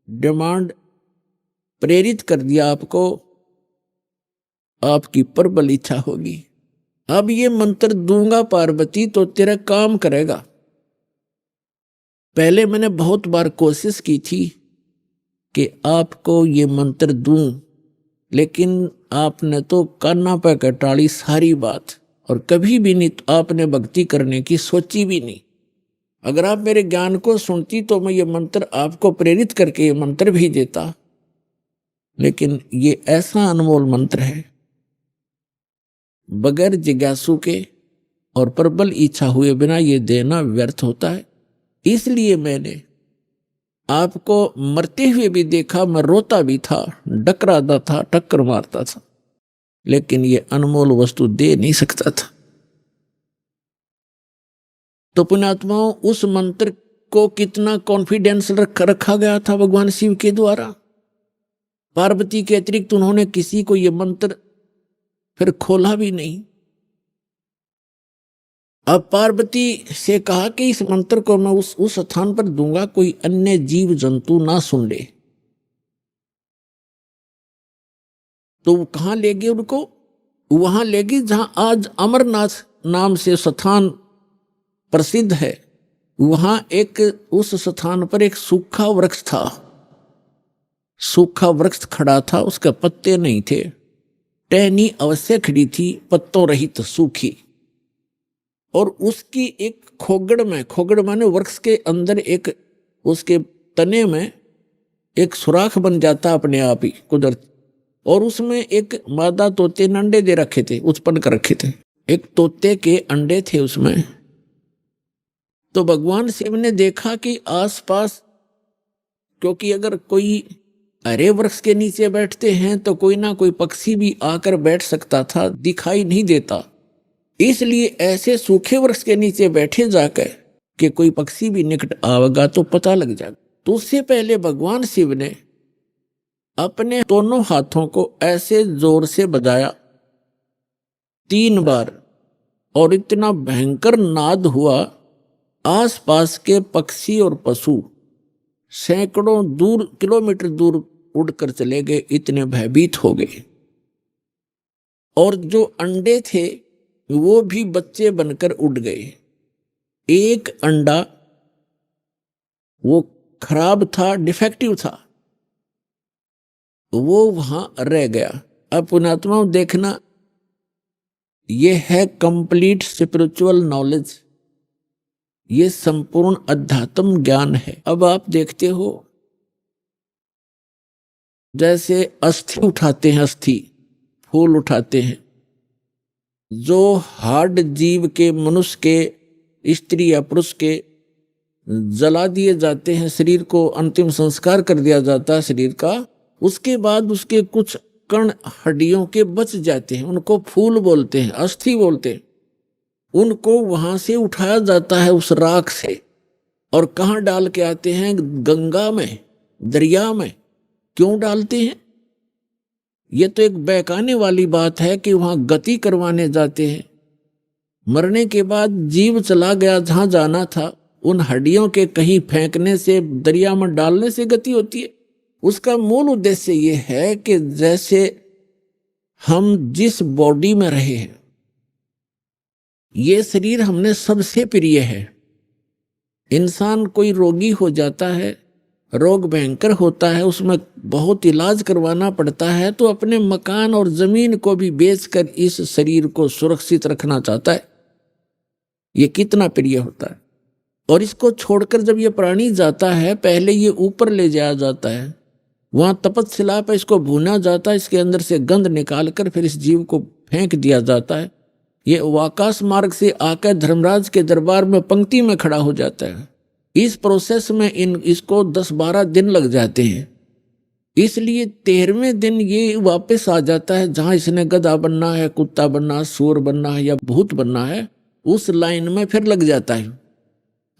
डिमांड प्रेरित कर दिया, आपको आपकी प्रबल इच्छा होगी। अब ये मंत्र दूंगा पार्वती तो तेरा काम करेगा। पहले मैंने बहुत बार कोशिश की थी कि आपको ये मंत्र दूं, लेकिन आपने तो कान्ना पे कटाली सारी बात, और कभी भी नहीं आपने भक्ति करने की सोची भी नहीं। अगर आप मेरे ज्ञान को सुनती तो मैं ये मंत्र आपको प्रेरित करके ये मंत्र भी देता, लेकिन ये ऐसा अनमोल मंत्र है, बगैर जिज्ञासु के और प्रबल इच्छा हुए बिना ये देना व्यर्थ होता है। इसलिए मैंने आपको मरते हुए भी देखा, मैं रोता भी था, डकराता था, टक्कर मारता था, लेकिन ये अनमोल वस्तु दे नहीं सकता था। तो पुण्यात्माओं, उस मंत्र को कितना कॉन्फिडेंस रखा गया था भगवान शिव के द्वारा। पार्वती के अतिरिक्त उन्होंने किसी को ये मंत्र फिर खोला भी नहीं। अब पार्वती से कहा कि इस मंत्र को मैं उस स्थान पर दूंगा, कोई अन्य जीव जंतु ना सुन ले। तो वो कहां ले गए उनको? वहां ले गए जहां आज अमरनाथ नाम से स्थान प्रसिद्ध है। वहां एक उस स्थान पर एक सूखा वृक्ष था, सूखा वृक्ष खड़ा था, उसके पत्ते नहीं थे, टहनी अवश्य खड़ी थी, पत्तों रहित सूखी, और उसकी एक खोगड़ माने वृक्ष के अंदर एक उसके तने में एक सुराख बन जाता अपने आप ही कुदरत, और उसमें एक मादा तोते ने अंडे दे रखे थे, उत्पन्न कर रखे थे, एक तोते के अंडे थे उसमें। तो भगवान शिव ने देखा कि आसपास, क्योंकि अगर कोई हरे वृक्ष के नीचे बैठते हैं तो कोई ना कोई पक्षी भी आकर बैठ सकता था, दिखाई नहीं देता, इसलिए ऐसे सूखे वृक्ष के नीचे बैठे जाकर कि कोई पक्षी भी निकट आवेगा तो पता लग जाएगा। तो उससे पहले भगवान शिव ने अपने दोनों हाथों को ऐसे जोर से बजाया 3 बार, और इतना भयंकर नाद हुआ, आसपास के पक्षी और पशु सैकड़ों किलोमीटर दूर उड़कर चले गए, इतने भयभीत हो गए। और जो अंडे थे वो भी बच्चे बनकर उड़ गए। एक अंडा वो खराब था, डिफेक्टिव था, वो वहां रह गया। अब पुण्यात्माओं देखना, ये है कंप्लीट स्पिरिचुअल नॉलेज, ये संपूर्ण अध्यात्म ज्ञान है। अब आप देखते हो जैसे अस्थि उठाते हैं, अस्थि फूल उठाते हैं, जो हार्ड जीव के, मनुष्य के, स्त्री या पुरुष के जला दिए जाते हैं, शरीर को अंतिम संस्कार कर दिया जाता है शरीर का, उसके बाद उसके कुछ कण हड्डियों के बच जाते हैं, उनको फूल बोलते हैं, अस्थि बोलते हैं। उनको वहां से उठाया जाता है उस राख से, और कहाँ डाल के आते हैं? गंगा में, दरिया में। क्यों डालते हैं? ये तो एक बहकाने वाली बात है कि वहां गति करवाने जाते हैं। मरने के बाद जीव चला गया जहां जाना था, उन हड्डियों के कहीं फेंकने से, दरिया में डालने से गति होती है? उसका मूल उद्देश्य ये है कि जैसे हम जिस बॉडी में रहे हैं, ये शरीर हमने सबसे प्रिय है। इंसान कोई रोगी हो जाता है, रोग भयंकर होता है, उसमें बहुत इलाज करवाना पड़ता है, तो अपने मकान और जमीन को भी बेचकर इस शरीर को सुरक्षित रखना चाहता है। ये कितना प्रिय होता है। और इसको छोड़कर जब ये प्राणी जाता है, पहले ये ऊपर ले जाया जाता है, वहां तपस्शिला पर इसको भूना जाता है, इसके अंदर से गंध निकालकर फिर इस जीव को फेंक दिया जाता है। ये आकाश मार्ग से आकर धर्मराज के दरबार में पंक्ति में खड़ा हो जाता है। इस प्रोसेस में इसको 10-12 दिन लग जाते हैं। इसलिए 13वें दिन ये वापस आ जाता है, जहां इसने गधा बनना है, कुत्ता बनना, सूर बनना है या भूत बनना है, उस लाइन में फिर लग जाता है।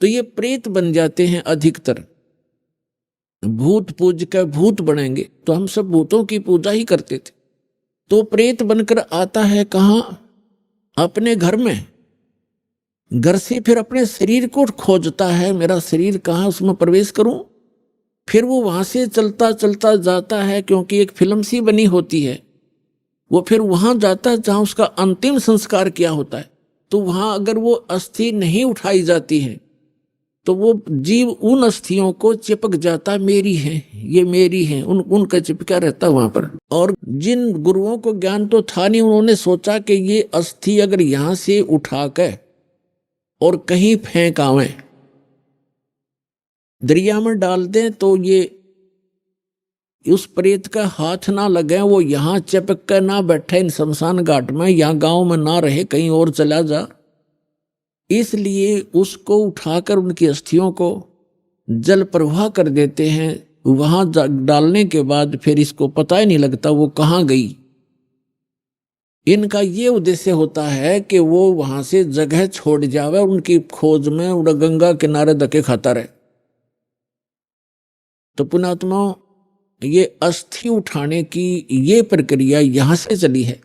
तो ये प्रेत बन जाते हैं अधिकतर। भूत पूज कर भूत बनेंगे, तो हम सब भूतों की पूजा ही करते थे। तो प्रेत बनकर आता है कहाँ? अपने घर में। घर से फिर अपने शरीर को खोजता है, मेरा शरीर कहाँ, उसमें प्रवेश करूं। फिर वो वहां से चलता चलता जाता है, क्योंकि एक फिल्म सी बनी होती है, वो फिर वहां जाता है जहां उसका अंतिम संस्कार किया होता है। तो वहां अगर वो अस्थि नहीं उठाई जाती है, तो वो जीव उन अस्थियों को चिपक जाता, मेरी है, ये मेरी है, उनका चिपका रहता वहां पर। और जिन गुरुओं को ज्ञान तो था नहीं, उन्होंने सोचा कि ये अस्थि अगर यहां से उठा कर और कहीं फेंक आवे, दरिया में डाल दें, तो ये उस प्रेत का हाथ ना लगे, वो यहां चिपक कर ना बैठे इन शमशान घाट में, यहां गांव में ना रहे, कहीं और चला जा। इसलिए उसको उठाकर उनकी अस्थियों को जल प्रवाह कर देते हैं। वहां डालने के बाद फिर इसको पता ही नहीं लगता वो कहाँ गई। इनका ये उद्देश्य होता है कि वो वहां से जगह छोड़ जावे, उनकी खोज में उड़ा गंगा किनारे धक्के खाता रहे। तो पुण्यात्माओं, ये अस्थि उठाने की ये प्रक्रिया यहां से चली है।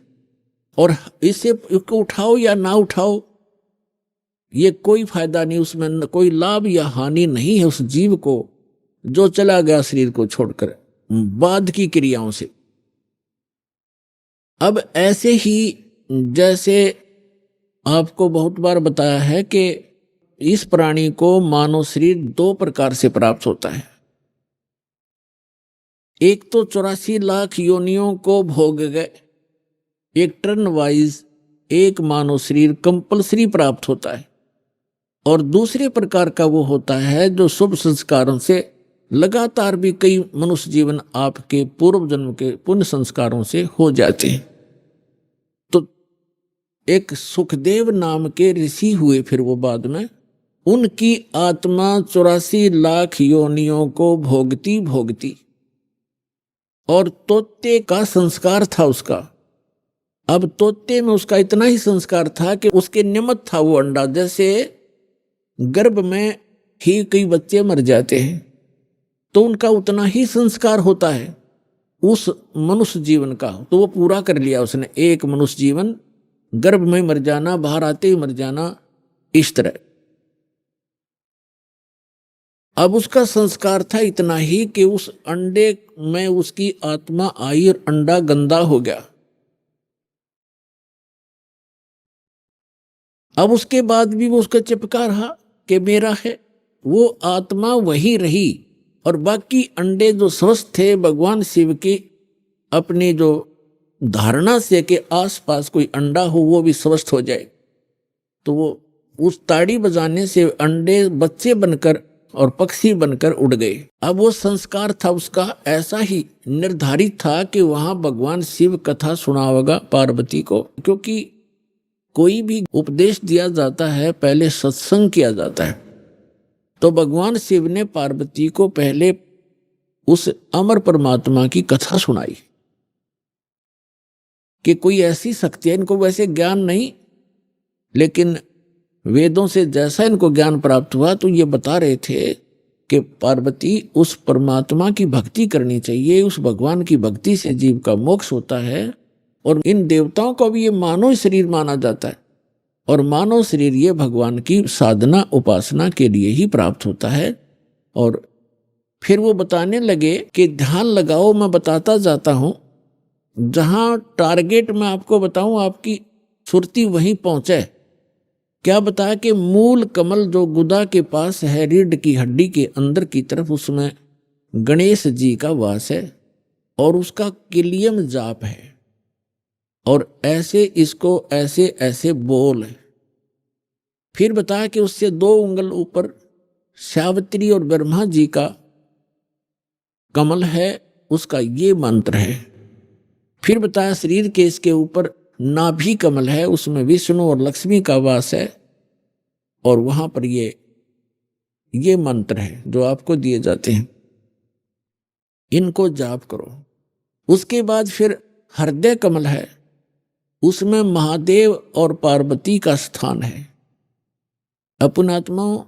और इसे उठाओ या ना उठाओ, ये कोई फायदा नहीं, उसमें कोई लाभ या हानि नहीं है उस जीव को जो चला गया शरीर को छोड़कर बाद की क्रियाओं से। अब ऐसे ही जैसे आपको बहुत बार बताया है कि इस प्राणी को मानव शरीर 2 प्रकार से प्राप्त होता है। एक तो 84 लाख योनियों को भोग गए, एक टर्न वाइज एक मानव शरीर कंपल्सरी प्राप्त होता है। और दूसरे प्रकार का वो होता है जो शुभ संस्कारों से लगातार भी कई मनुष्य जीवन आपके पूर्व जन्म के पुण्य संस्कारों से हो जाते हैं। तो एक सुखदेव नाम के ऋषि हुए, फिर वो बाद में उनकी आत्मा 84 लाख योनियों को भोगती भोगती, और तोते का संस्कार था उसका। अब तोते में उसका इतना ही संस्कार था कि उसके निमित्त था वो अंडा। जैसे गर्भ में ही कई बच्चे मर जाते हैं, तो उनका उतना ही संस्कार होता है उस मनुष्य जीवन का, तो वो पूरा कर लिया उसने। एक मनुष्य जीवन, गर्भ में मर जाना, बाहर आते ही मर जाना, इस तरह। अब उसका संस्कार था इतना ही कि उस अंडे में उसकी आत्मा आई और अंडा गंदा हो गया। अब उसके बाद भी वो उसका चिपका रहा कि मेरा है, वो आत्मा वही रही। और बाकी अंडे जो स्वस्थ थे, भगवान शिव की अपनी जो धारणा से कि आसपास कोई अंडा हो वो भी स्वस्थ हो जाए, तो वो उस ताड़ी बजाने से अंडे बच्चे बनकर और पक्षी बनकर उड़ गए। अब वो संस्कार था उसका ऐसा ही निर्धारित था कि वहां भगवान शिव कथा सुनावेगा पार्वती को, क्योंकि कोई भी उपदेश दिया जाता है पहले सत्संग किया जाता है। तो भगवान शिव ने पार्वती को पहले उस अमर परमात्मा की कथा सुनाई कि कोई ऐसी शक्ति है, इनको वैसे ज्ञान नहीं, लेकिन वेदों से जैसा इनको ज्ञान प्राप्त हुआ तो ये बता रहे थे कि पार्वती उस परमात्मा की भक्ति करनी चाहिए, उस भगवान की भक्ति से जीव का मोक्ष होता है। और इन देवताओं को भी ये मानव शरीर माना जाता है, और मानव शरीर ये भगवान की साधना उपासना के लिए ही प्राप्त होता है। और फिर वो बताने लगे कि ध्यान लगाओ, मैं बताता जाता हूं, जहां टारगेट मैं आपको बताऊं आपकी सुरती वहीं पहुंचे। क्या बताया कि मूल कमल जो गुदा के पास है, रीढ़ की हड्डी के अंदर की तरफ, उसमें गणेश जी का वास है और उसका किलियम जाप है। और ऐसे इसको ऐसे ऐसे बोल है। फिर बताया कि उससे 2 उंगल ऊपर सावित्री और ब्रह्मा जी का कमल है, उसका ये मंत्र है। फिर बताया शरीर के इसके ऊपर नाभि कमल है, उसमें विष्णु और लक्ष्मी का वास है और वहां पर ये मंत्र है जो आपको दिए जाते हैं, इनको जाप करो। उसके बाद फिर हृदय कमल है, उसमें महादेव और पार्वती का स्थान है। अपनात्माओं,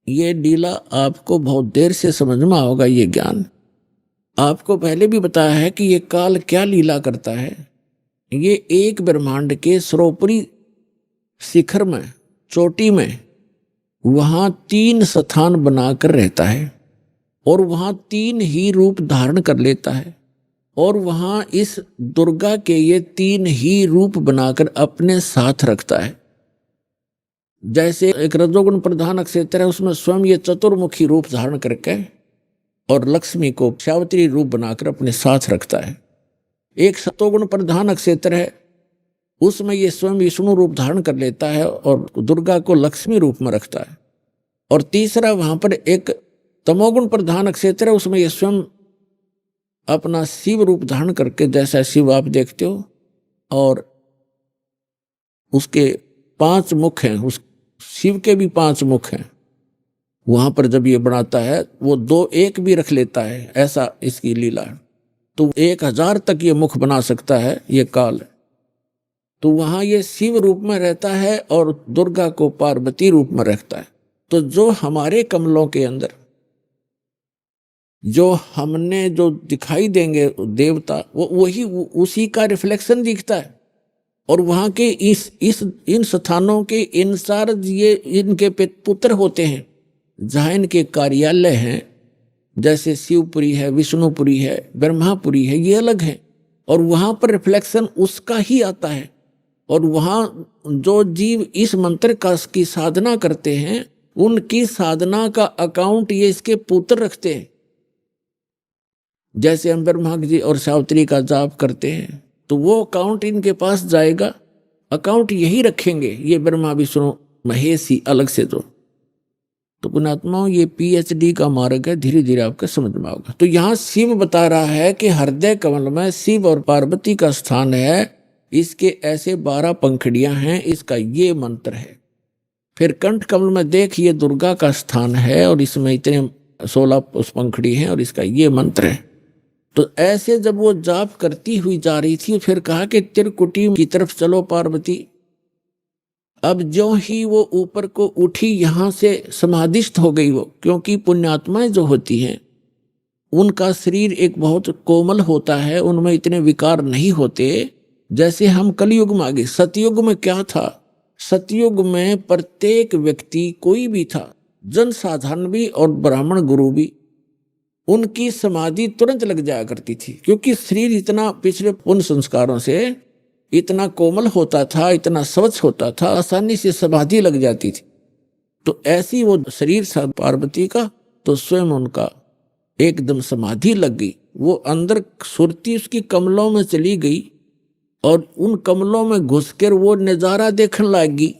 ये लीला आपको बहुत देर से समझ में होगा। ये ज्ञान आपको पहले भी बताया है कि ये काल क्या लीला करता है। ये एक ब्रह्मांड के सर्वोपरि शिखर में, चोटी में, वहां 3 स्थान बनाकर रहता है और वहां 3 ही रूप धारण कर लेता है और वहां इस दुर्गा के ये 3 ही रूप बनाकर अपने साथ रखता है। जैसे एक रजोगुण प्रधान नक्षत्र है, उसमें स्वयं ये चतुर्मुखी रूप धारण करके और लक्ष्मी को सावित्री रूप बनाकर अपने साथ रखता है। एक सतोगुण प्रधान नक्षत्र है, उसमें ये स्वयं विष्णु रूप धारण कर लेता है और दुर्गा को लक्ष्मी रूप में रखता है। और तीसरा वहां पर एक तमोगुण प्रधान नक्षत्र है, उसमें ये स्वयं अपना शिव रूप धारण करके, जैसा शिव आप देखते हो, और उसके 5 मुख हैं, उस शिव के भी 5 मुख हैं। वहां पर जब ये बनाता है वो 2-1 भी रख लेता है, ऐसा इसकी लीला है। तो 1000 तक ये मुख बना सकता है ये काल। तो वहां ये शिव रूप में रहता है और दुर्गा को पार्वती रूप में रखता है। तो जो हमारे कमलों के अंदर जो हमने जो दिखाई देंगे देवता, वो वही उसी का रिफ्लेक्शन दिखता है। और वहां के इन स्थानों के इंचार्ज ये इनके पुत्र होते हैं, जहां इनके कार्यालय हैं, जैसे शिवपुरी है, विष्णुपुरी है, ब्रह्मापुरी है, ये अलग है। और वहां पर रिफ्लेक्शन उसका ही आता है। और वहां जो जीव इस मंत्र का की साधना करते हैं, उनकी साधना का अकाउंट ये इसके पुत्र रखते हैं। जैसे हम ब्रह्मा जी और सावित्री का जाप करते हैं, तो वो अकाउंट इनके पास जाएगा, अकाउंट यही रखेंगे ये ब्रह्मा विष्णु महेश ही अलग से। तो पुण्यात्माओं, ये PhD का मार्ग है, धीरे धीरे आपको समझ में आएगा। तो यहाँ शिव बता रहा है कि हृदय कमल में शिव और पार्वती का स्थान है, इसके ऐसे 12 पंखुड़ियां हैं, इसका ये मंत्र है। फिर कंठ कमल में देख, ये दुर्गा का स्थान है और इसमें इतने 16 पंखुड़ी हैं और इसका ये मंत्र है। तो ऐसे जब वो जाप करती हुई जा रही थी, फिर कहा कि त्रिकुटी की तरफ चलो पार्वती। अब जो ही वो ऊपर को उठी, यहां से समाधिस्थ हो गई वो, क्योंकि पुण्यात्माएं जो होती हैं उनका शरीर एक बहुत कोमल होता है, उनमें इतने विकार नहीं होते जैसे हम कलयुग में आ गए। सतयुग में क्या था? सतयुग में प्रत्येक व्यक्ति कोई भी था, जन साधारण भी और ब्राह्मण गुरु भी, उनकी समाधि तुरंत लग जाया करती थी, क्योंकि शरीर इतना पिछले पुण्य संस्कारों से इतना कोमल होता था, इतना स्वच्छ होता था, आसानी से समाधि लग जाती थी। तो ऐसी वो शरीर था पार्वती का, तो स्वयं उनका एकदम समाधि लग गई। वो अंदर सुरती उसकी कमलों में चली गई और उन कमलों में घुसकर वो नजारा देखने लगी।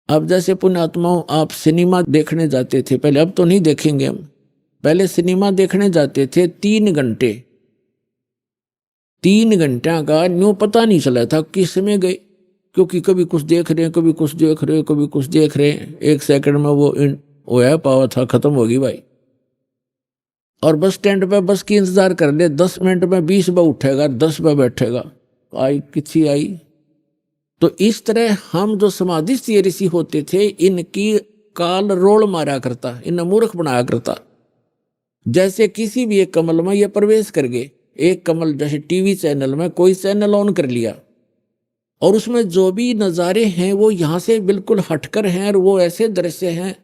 अब जैसे पुण्यात्माओं, आप सिनेमा देखने जाते थे पहले, अब तो नहीं देखेंगे हम, पहले सिनेमा देखने जाते थे 3 घंटे, 3 घंटा का न्यू पता नहीं चला था किस में गए, क्योंकि कभी कुछ देख रहे हैं, कभी कुछ देख रहे हैं, कभी कुछ देख रहे हैं। 1 सेकंड में वो है पावा था, खत्म होगी भाई। और बस स्टैंड पे बस की इंतजार कर ले, 10 मिनट में 20 बार उठेगा, 10 बार बैठेगा, आई किसी आई। तो इस तरह हम जो समाधिस्थ ऋषि होते थे, इनकी काल रोल मारा करता, इन्हें मूर्ख बनाया करता। जैसे किसी भी एक कमल में ये प्रवेश कर गए, एक कमल जैसे टीवी चैनल में कोई चैनल ऑन कर लिया और उसमें जो भी नज़ारे हैं वो यहाँ से बिल्कुल हटकर हैं और वो ऐसे दृश्य हैं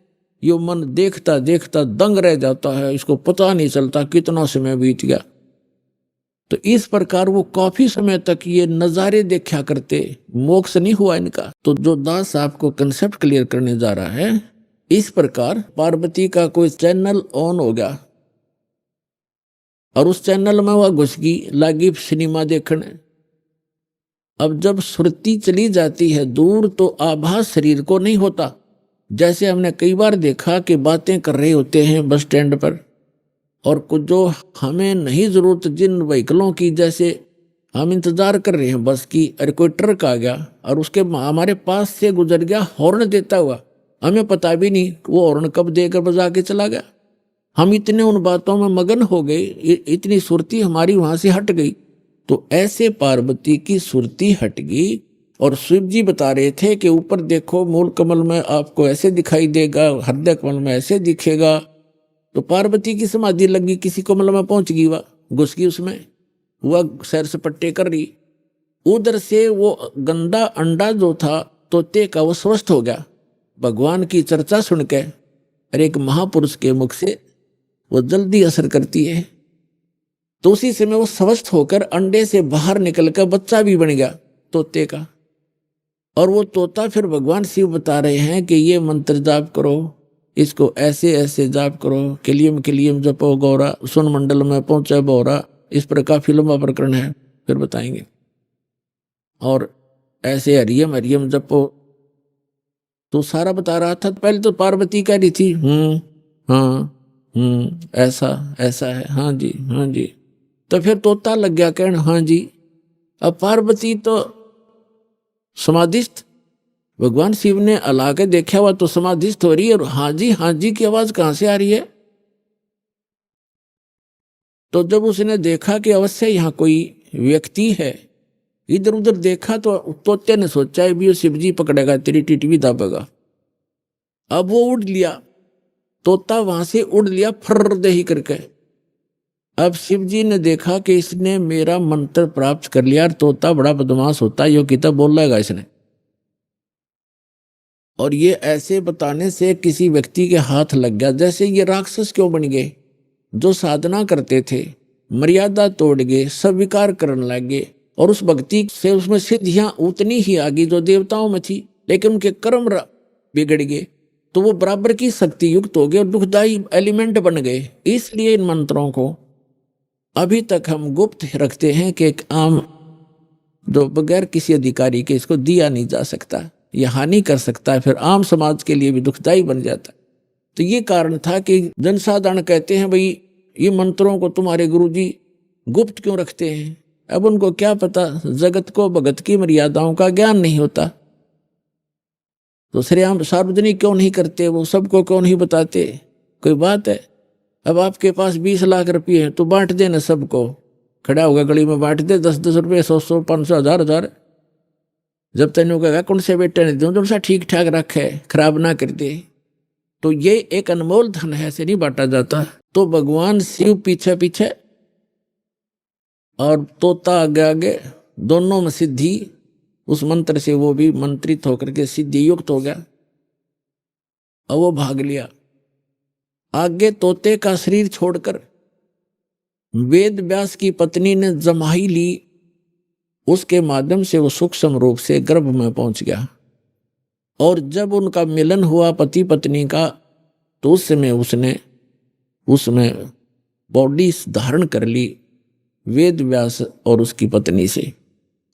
यो मन देखता देखता दंग रह जाता है, इसको पता नहीं चलता कितना समय बीत गया। तो इस प्रकार वो काफी समय तक ये नजारे देखा करते, मोक्ष नहीं हुआ इनका। तो जो दास आपको कंसेप्ट क्लियर करने जा रहा है, इस प्रकार पार्वती का कोई चैनल ऑन हो गया और उस चैनल में वह घुस गई, लागी सिनेमा देखने। अब जब सुरती चली जाती है दूर तो आभास शरीर को नहीं होता। जैसे हमने कई बार देखा कि बातें कर रहे होते हैं बस स्टैंड पर, और कुछ जो हमें नहीं जरूरत जिन व्हीकलों की, जैसे हम इंतजार कर रहे हैं बस की, अरे कोई ट्रक आ गया और उसके हमारे पास से गुजर गया हॉर्न देता हुआ, हमें पता भी नहीं वो हॉर्न कब देकर बजा के चला गया। हम इतने उन बातों में मगन हो गए, इतनी सुरती हमारी वहां से हट गई। तो ऐसे पार्वती की सुरती हट गई और शिव जी बता रहे थे कि ऊपर देखो मूल कमल में आपको ऐसे दिखाई देगा, हृदय कमल में ऐसे दिखेगा। तो पार्वती की समाधि लगी, किसी कमल में पहुंच गई, वह घुस गई उसमें, वह सैर सपट्टे कर रही। उधर से वो गंदा अंडा जो था तोते का, वो स्वस्थ हो गया भगवान की चर्चा सुन के। और एक महापुरुष के मुख से वो जल्दी असर करती है। तो उसी समय वो स्वस्थ होकर अंडे से बाहर निकलकर बच्चा भी बन गया तोते का। और वो तोता फिर भगवान शिव बता रहे हैं कि ये मंत्र जाप करो, इसको ऐसे ऐसे जाप करो, किलियम जपो गौरा, सुन मंडल में पहुंचे बोरा। इस पर काफी लंबा प्रकरण है, फिर बताएंगे। और ऐसे हरियम जपो, तो सारा बता रहा था। पहले तो पार्वती कह रही थी हाँ ऐसा है, हाँ जी। तो फिर तोता लग गया कहने हाँ जी। अब पार्वती तो समाधिस्थ, भगवान शिव ने अला के देखा हुआ तो समाधिस्थ हो रही है, और हाँ जी की आवाज कहां से आ रही है। तो जब उसने देखा कि अवश्य यहाँ कोई व्यक्ति है, इधर उधर देखा तो तोते ने सोचा है भी शिव जी पकड़ेगा, तेरी टिटवी दाबेगा। अब वो उड़ लिया, तोता वहां से उड़ लिया फर्र दही करके। अब शिव जी ने देखा कि इसने मेरा मंत्र प्राप्त कर लिया, और तोता बड़ा बदमाश होता है, यो किताब बोल लेगा इसने। और ये ऐसे बताने से किसी व्यक्ति के हाथ लग गया। जैसे ये राक्षस क्यों बन गए, जो साधना करते थे मर्यादा तोड़ गए, सब विकार करने लग गए, और उस भक्ति से उसमें सिद्धियां उतनी ही आ गई जो देवताओं में थी, लेकिन उनके कर्म बिगड़ गए, तो वो बराबर की शक्ति युक्त हो गए और दुखदायी एलिमेंट बन गए। इसलिए इन मंत्रों को अभी तक हम गुप्त रखते हैं कि एक आम जो बगैर किसी अधिकारी के इसको दिया नहीं जा सकता, यह हानि कर सकता है, फिर आम समाज के लिए भी दुखदायी बन जाता है। तो ये कारण था कि जनसाधारण कहते हैं भाई ये मंत्रों को तुम्हारे गुरुजी गुप्त क्यों रखते हैं। अब उनको क्या पता, जगत को भगत की मर्यादाओं का ज्ञान नहीं होता, तो श्रेयाम सार्वजनिक क्यों नहीं करते, वो सबको क्यों नहीं बताते। कोई बात है, अब आपके पास 20 लाख रुपये हैं तो बांट देना सबको, खड़ा होगा गली में बांट दे, 10-10 रुपये, 100-100, 500, 1000-1000। जब तेन कहेगा कौन से बेटे ने दो, जो सा ठीक ठाक रखे, खराब ना कर दे। तो ये एक अनमोल धन है, ऐसे नहीं बांटा जाता। तो भगवान शिव पीछे पीछे और तोता आगे आगे, दोनों में सिद्धि, उस मंत्र से वो भी मंत्रित होकर के सिद्धि युक्त हो गया और वो भाग लिया। आगे तोते का शरीर छोड़कर वेद व्यास की पत्नी ने जमाई ली, उसके माध्यम से वो सूक्ष्म रूप से गर्भ में पहुंच गया। और जब उनका मिलन हुआ पति पत्नी का, तो उस समय उसने उसमें बॉडी धारण कर ली वेद व्यास और उसकी पत्नी से,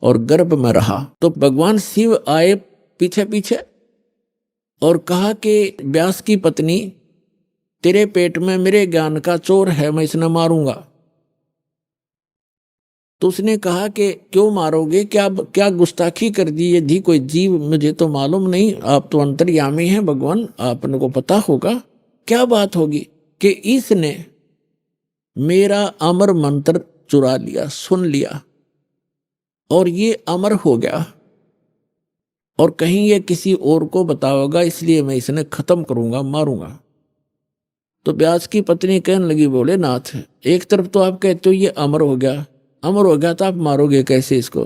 और गर्भ में रहा। तो भगवान शिव आए पीछे पीछे और कहा कि व्यास की पत्नी, तेरे पेट में मेरे ज्ञान का चोर है, मैं इसे मारूंगा। तो उसने कहा कि क्यों मारोगे, क्या गुस्ताखी कर दी, ये दी कोई जीव, मुझे तो मालूम नहीं, आप तो अंतर्यामी हैं भगवान, आपने को पता होगा। क्या बात होगी कि इसने मेरा अमर मंत्र चुरा लिया, सुन लिया, और ये अमर हो गया, और कहीं ये किसी और को बताओगा, इसलिए मैं इसने खत्म करूंगा, मारूंगा। तो व्यास की पत्नी कहने लगी, बोले नाथ, एक तरफ तो आप कहते हो ये अमर हो गया तो आप मारोगे कैसे इसको।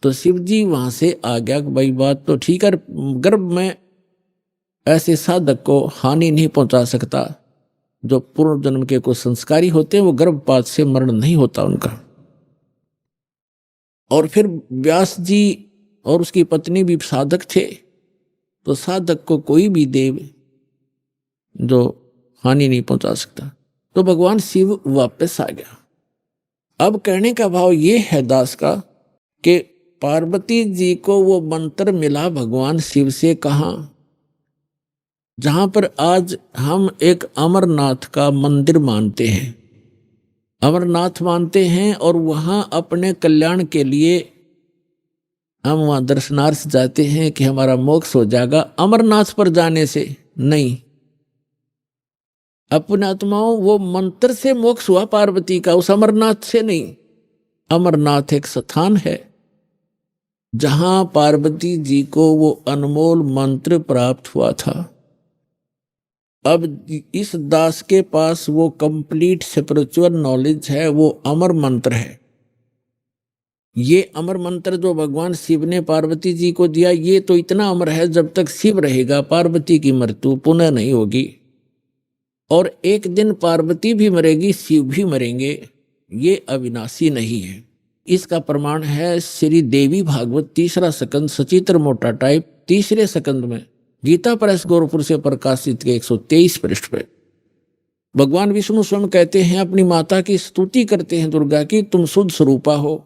तो शिव जी वहां से आ गया, भाई बात तो ठीक है, गर्भ में ऐसे साधक को हानि नहीं पहुंचा सकता। जो पूर्व जन्म के कुछ संस्कारी होते हैं वो गर्भपात से मरण नहीं होता उनका। और फिर व्यास जी और उसकी पत्नी भी साधक थे, तो साधक को कोई भी देव जो हानि नहीं पहुंचा सकता। तो भगवान शिव वापस आ गया। अब कहने का भाव ये है दास का कि पार्वती जी को वो मंत्र मिला भगवान शिव से कहाँ, जहां पर आज हम एक अमरनाथ का मंदिर मानते हैं, अमरनाथ मानते हैं, और वहां अपने कल्याण के लिए हम वहां दर्शनार्थ जाते हैं कि हमारा मोक्ष हो जाएगा। अमरनाथ पर जाने से नहीं, अपने आत्माओं वो मंत्र से मोक्ष हुआ पार्वती का, उस अमरनाथ से नहीं। अमरनाथ एक स्थान है जहां पार्वती जी को वो अनमोल मंत्र प्राप्त हुआ था। अब इस दास के पास वो कंप्लीट स्पिरिचुअल नॉलेज है, वो अमर मंत्र है। ये अमर मंत्र जो भगवान शिव ने पार्वती जी को दिया, ये तो इतना अमर है, जब तक शिव रहेगा पार्वती की मृत्यु पुनः नहीं होगी। और एक दिन पार्वती भी मरेगी, शिव भी मरेंगे, ये अविनाशी नहीं है। इसका प्रमाण है श्री देवी भागवत 3रा स्कंद सचित्र मोटा टाइप 3रे स्कंद में गीता प्रेस गोरखपुर से प्रकाशित के 123 पृष्ठ पे भगवान विष्णु स्वयं कहते हैं, अपनी माता की स्तुति करते हैं दुर्गा की, तुम शुद्ध स्वरूपा हो,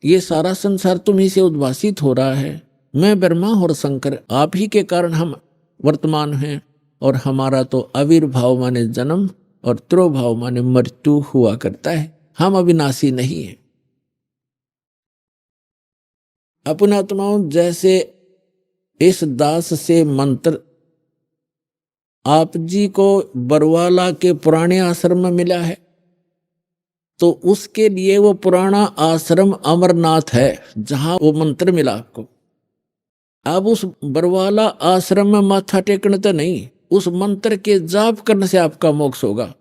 ये सारा संसार तुम्ही से उद्भासित हो रहा है। मैं ब्रह्मा और शंकर, आप ही के कारण हम वर्तमान हैं, और हमारा तो आविर्भाव माने जन्म और त्रोभाव माने मृत्यु हुआ करता है, हम अविनाशी नहीं है। अपने आत्माओं, जैसे इस दास से मंत्र आप जी को बरवाला के पुराने आश्रम में मिला है, तो उसके लिए वो पुराना आश्रम अमरनाथ है जहां वो मंत्र मिला आपको। अब उस बरवाला आश्रम में माथा टेकने तो नहीं, उस मंत्र के जाप करने से आपका मोक्ष होगा।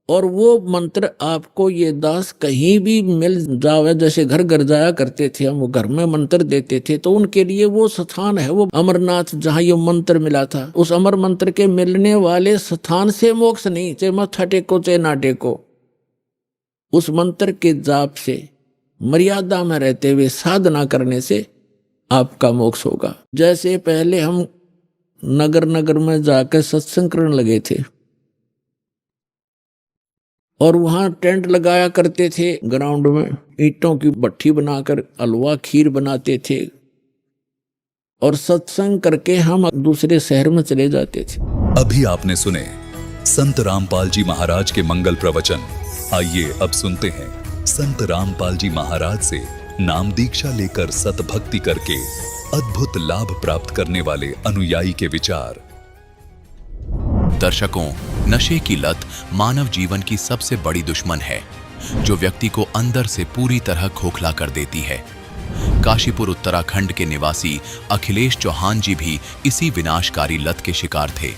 और वो मंत्र आपको ये दास कहीं भी मिल जावे, जैसे घर घर जाया करते थे हम, वो घर में मंत्र देते थे, तो उनके लिए वो स्थान है वो अमरनाथ जहां ये मंत्र मिला था। उस अमर मंत्र के मिलने वाले स्थान से मोक्ष नहीं, चाहे माथा टेको चाहे ना टेको, उस मंत्र के जाप से मर्यादा में रहते हुए साधना करने से आपका मोक्ष होगा। जैसे पहले हम नगर नगर में जाकर सत्संग करने लगे थे, और वहां टेंट लगाया करते थे ग्राउंड में, ईंटों की भट्ठी बनाकर हलवा खीर बनाते थे, और सत्संग करके हम दूसरे शहर में चले जाते थे। अभी आपने सुने संत रामपाल जी महाराज के मंगल प्रवचन। आइए अब सुनते हैं संत रामपाल जी महाराज से नाम दीक्षा लेकर सतभक्ति करके अद्भुत लाभ प्राप्त करने वाले अनुयायी के विचार। दर्शकों, नशे की लत मानव जीवन की सबसे बड़ी दुश्मन है, जो व्यक्ति को अंदर से पूरी तरह खोखला कर देती है। काशीपुर उत्तराखंड के निवासी अखिलेश चौहान जी भी इसी विनाशकारी लत के शिकार थे।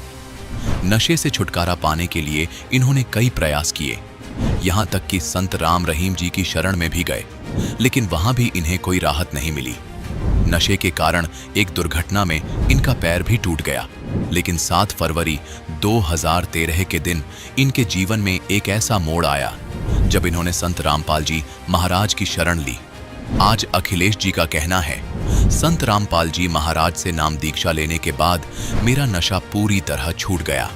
नशे से छुटकारा पाने के लिए इन्होंने कई प्रयास किए, यहां तक कि संत राम रहीम जी की शरण में भी गए, लेकिन वहां भी इन्हें कोई राहत नहीं मिली। नशे के कारण एक दुर्घटना में इनका पैर भी टूट गया, लेकिन 7 फरवरी 2013 के दिन इनके जीवन में एक ऐसा मोड़ आया जब इन्होंने संत रामपाल जी महाराज की शरण ली। आज अखिलेश जी का कहना है, संत रामपाल जी महाराज से नाम दीक्षा लेने के बाद मेरा नशा पूरी तरह छूट गया।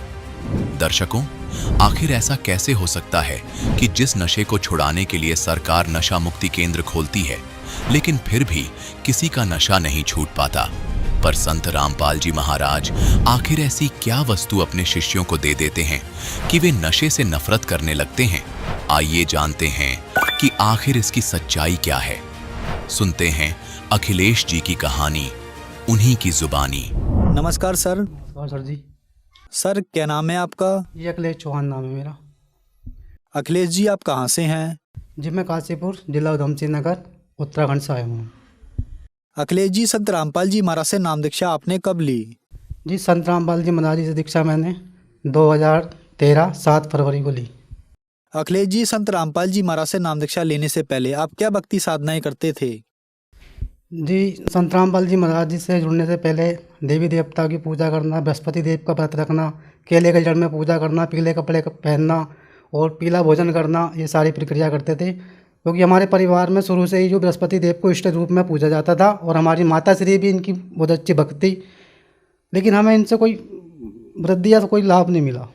दर्शकों, आखिर ऐसा कैसे हो सकता है कि जिस नशे को छुड़ाने के लिए सरकार नशा मुक्ति केंद्र खोलती है, लेकिन फिर भी किसी का नशा नहीं छूट पाता। पर संत रामपाल जी महाराज आखिर ऐसी क्या वस्तु अपने शिष्यों को दे देते हैं कि वे नशे से नफरत करने लगते हैं? आइए जानते हैं कि आखिर इसकी सच्चाई क्या है। सुनते हैं अखिलेश जी की कहानी, उन्हीं की जुबानी। नमस्कार सर। सर जी। सर, क्या नाम है आपका? ये अखिलेश चौहान नाम है मेरा। अखिलेश जी, आप कहाँ से हैं? जी, मैं काशीपुर, जिला उधमसिंह नगर, उत्तराखंड से आया हूँ। अखिलेश जी, संत रामपाल जी महाराज से नाम दीक्षा आपने कब ली? जी, संत रामपाल जी महाराज से दीक्षा मैंने 2013 7 फरवरी को ली। अखिलेश जी, संत रामपाल जी महाराज से नाम दीक्षा लेने से पहले आप क्या भक्ति साधनाएं करते थे? जी, संत रामपाल जी महाराज जी से जुड़ने से पहले देवी देवता की पूजा करना, बृहस्पति देव का व्रत रखना, केले के जड़ में पूजा करना, पीले कपड़े पहनना और पीला भोजन करना, ये सारी प्रक्रिया करते थे। क्योंकि हमारे परिवार में शुरू से ही जो बृहस्पति देव को इष्ट रूप में पूजा जाता था और हमारी माता श्री भी इनकी बहुत अच्छी भक्त थी, लेकिन हमें इनसे कोई वृद्धि या कोई लाभ नहीं मिला।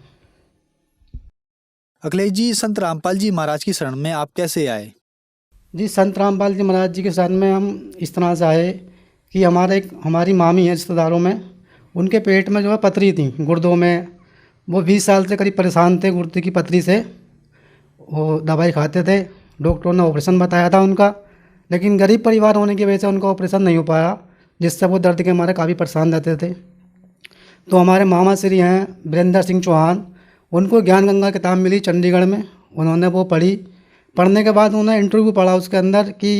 अखिलेश जी, संत रामपाल जी महाराज की शरण में आप कैसे आए? जी, संत रामपाल जी महाराज जी के शरण में हम इस तरह से आए कि हमारी मामी है रिश्तेदारों में, उनके पेट में जो है पथरी थी गुर्दों में। वो 20 साल से करीब परेशान थे गुर्दे की पथरी से। वो दवाई खाते थे, डॉक्टरों ने ऑपरेशन बताया था उनका, लेकिन गरीब परिवार होने की वजह से उनका ऑपरेशन नहीं हो पाया, जिससे वो दर्द के मारे काफ़ी परेशान रहते थे। तो हमारे मामा श्री हैं वीरेंद्र सिंह चौहान, उनको ज्ञान गंगा किताब मिली चंडीगढ़ में, उन्होंने वो पढ़ी। पढ़ने के बाद उन्होंने इंटरव्यू पढ़ा उसके अंदर कि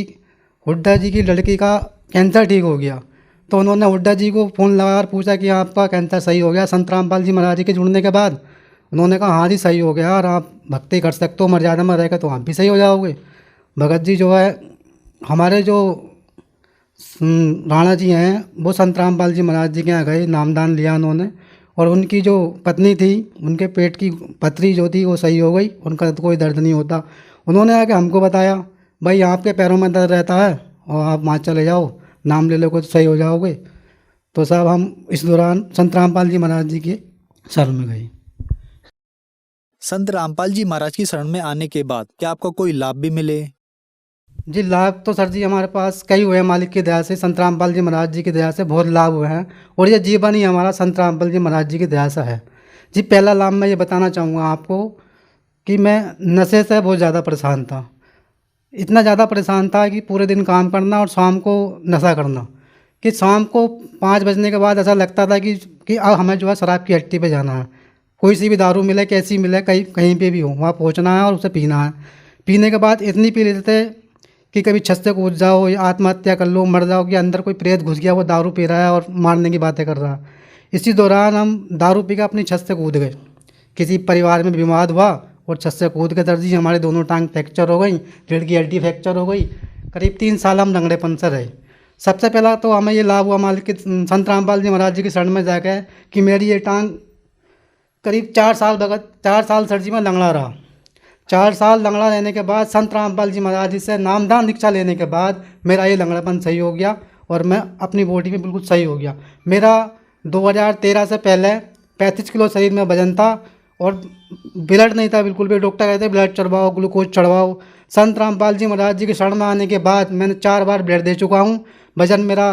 हुड्डा जी की लड़की का कैंसर ठीक हो गया। तो उन्होंने हुड्डा जी को फ़ोन लगाकर पूछा कि आपका कैंसर सही हो गया। संत रामपाल जी महाराज जी के जुड़ने के बाद उन्होंने कहा हाँ जी सही हो गया, और आप भक्ति कर सकते हो, मर्यादा में रहेगा तो आप भी सही हो जाओगे। भगत जी जो है हमारे जो राणा जी हैं, वो संत रामपाल जी महाराज जी के यहाँ गए, नामदान लिया उन्होंने, और उनकी जो पत्नी थी उनके पेट की पथरी जो थी वो सही हो गई, उनका कोई दर्द नहीं होता। उन्होंने आके हमको बताया भाई आपके पैरों में दर्द रहता है और आप वहाँ चले जाओ, नाम ले लो तो सही हो जाओगे। तो साहब हम इस दौरान संत रामपाल जी महाराज जी के शरण में गए। संत रामपाल जी महाराज की शरण में आने के बाद क्या आपको कोई लाभ भी मिले? जी, लाभ तो सर जी हमारे पास कई हुए हैं मालिक की दया से, संत रामपाल जी महाराज जी की दया से बहुत लाभ हुए हैं, और ये जीवन ही हमारा संत रामपाल जी महाराज जी की दया से है। जी, पहला लाभ मैं ये बताना चाहूँगा आपको कि मैं नशे से बहुत ज़्यादा परेशान था। इतना ज़्यादा परेशान था कि पूरे दिन काम करना और शाम को नशा करना, कि शाम को 5 बजने के बाद ऐसा लगता था कि अब हमें जो है शराब की हट्टी पे जाना है, कोई सी भी दारू मिले कैसी मिले, कहीं पे भी हो वहाँ पहुँचना है और उसे पीना है। पीने के बाद इतनी पी लेते थे कि कभी छत से कूद जाओ या आत्महत्या कर लो, मर जाओ, कि अंदर कोई प्रेत घुस गया वो दारू पी रहा है और मारने की बातें कर रहा है। इसी दौरान हम दारू पी के अपनी छत से कूद गए, किसी परिवार में बीमार हुआ और छत से कूद के दर्जी हमारे दोनों टांग फ्रैक्चर हो गई, रीढ़ की हड्डी फ्रैक्चर हो गई। करीब 3 साल हम लंगड़ेपन से रहे। सबसे पहला तो हमें ये लाभ हुआ मालिक के संत रामपाल जी महाराज जी की शरण में जाकर कि मेरी ये टांग करीब 4 साल सर जी में लंगड़ा रहा। 4 साल लंगड़ा रहने के बाद संत रामपाल जी महाराज जी से नामदान दीक्षा लेने के बाद मेरा ये लंगड़ापन सही हो गया और मैं अपनी बॉडी में बिल्कुल सही हो गया। मेरा 2013 से पहले 35 किलो शरीर में वजन था और ब्लड नहीं था बिल्कुल भी। डॉक्टर कहते ब्लड चढ़वाओ, ग्लूकोज चढ़वाओ। संत रामपाल जी महाराज जी की शरण में आने के बाद मैंने 4 बार ब्लड दे चुका हूँ। वजन मेरा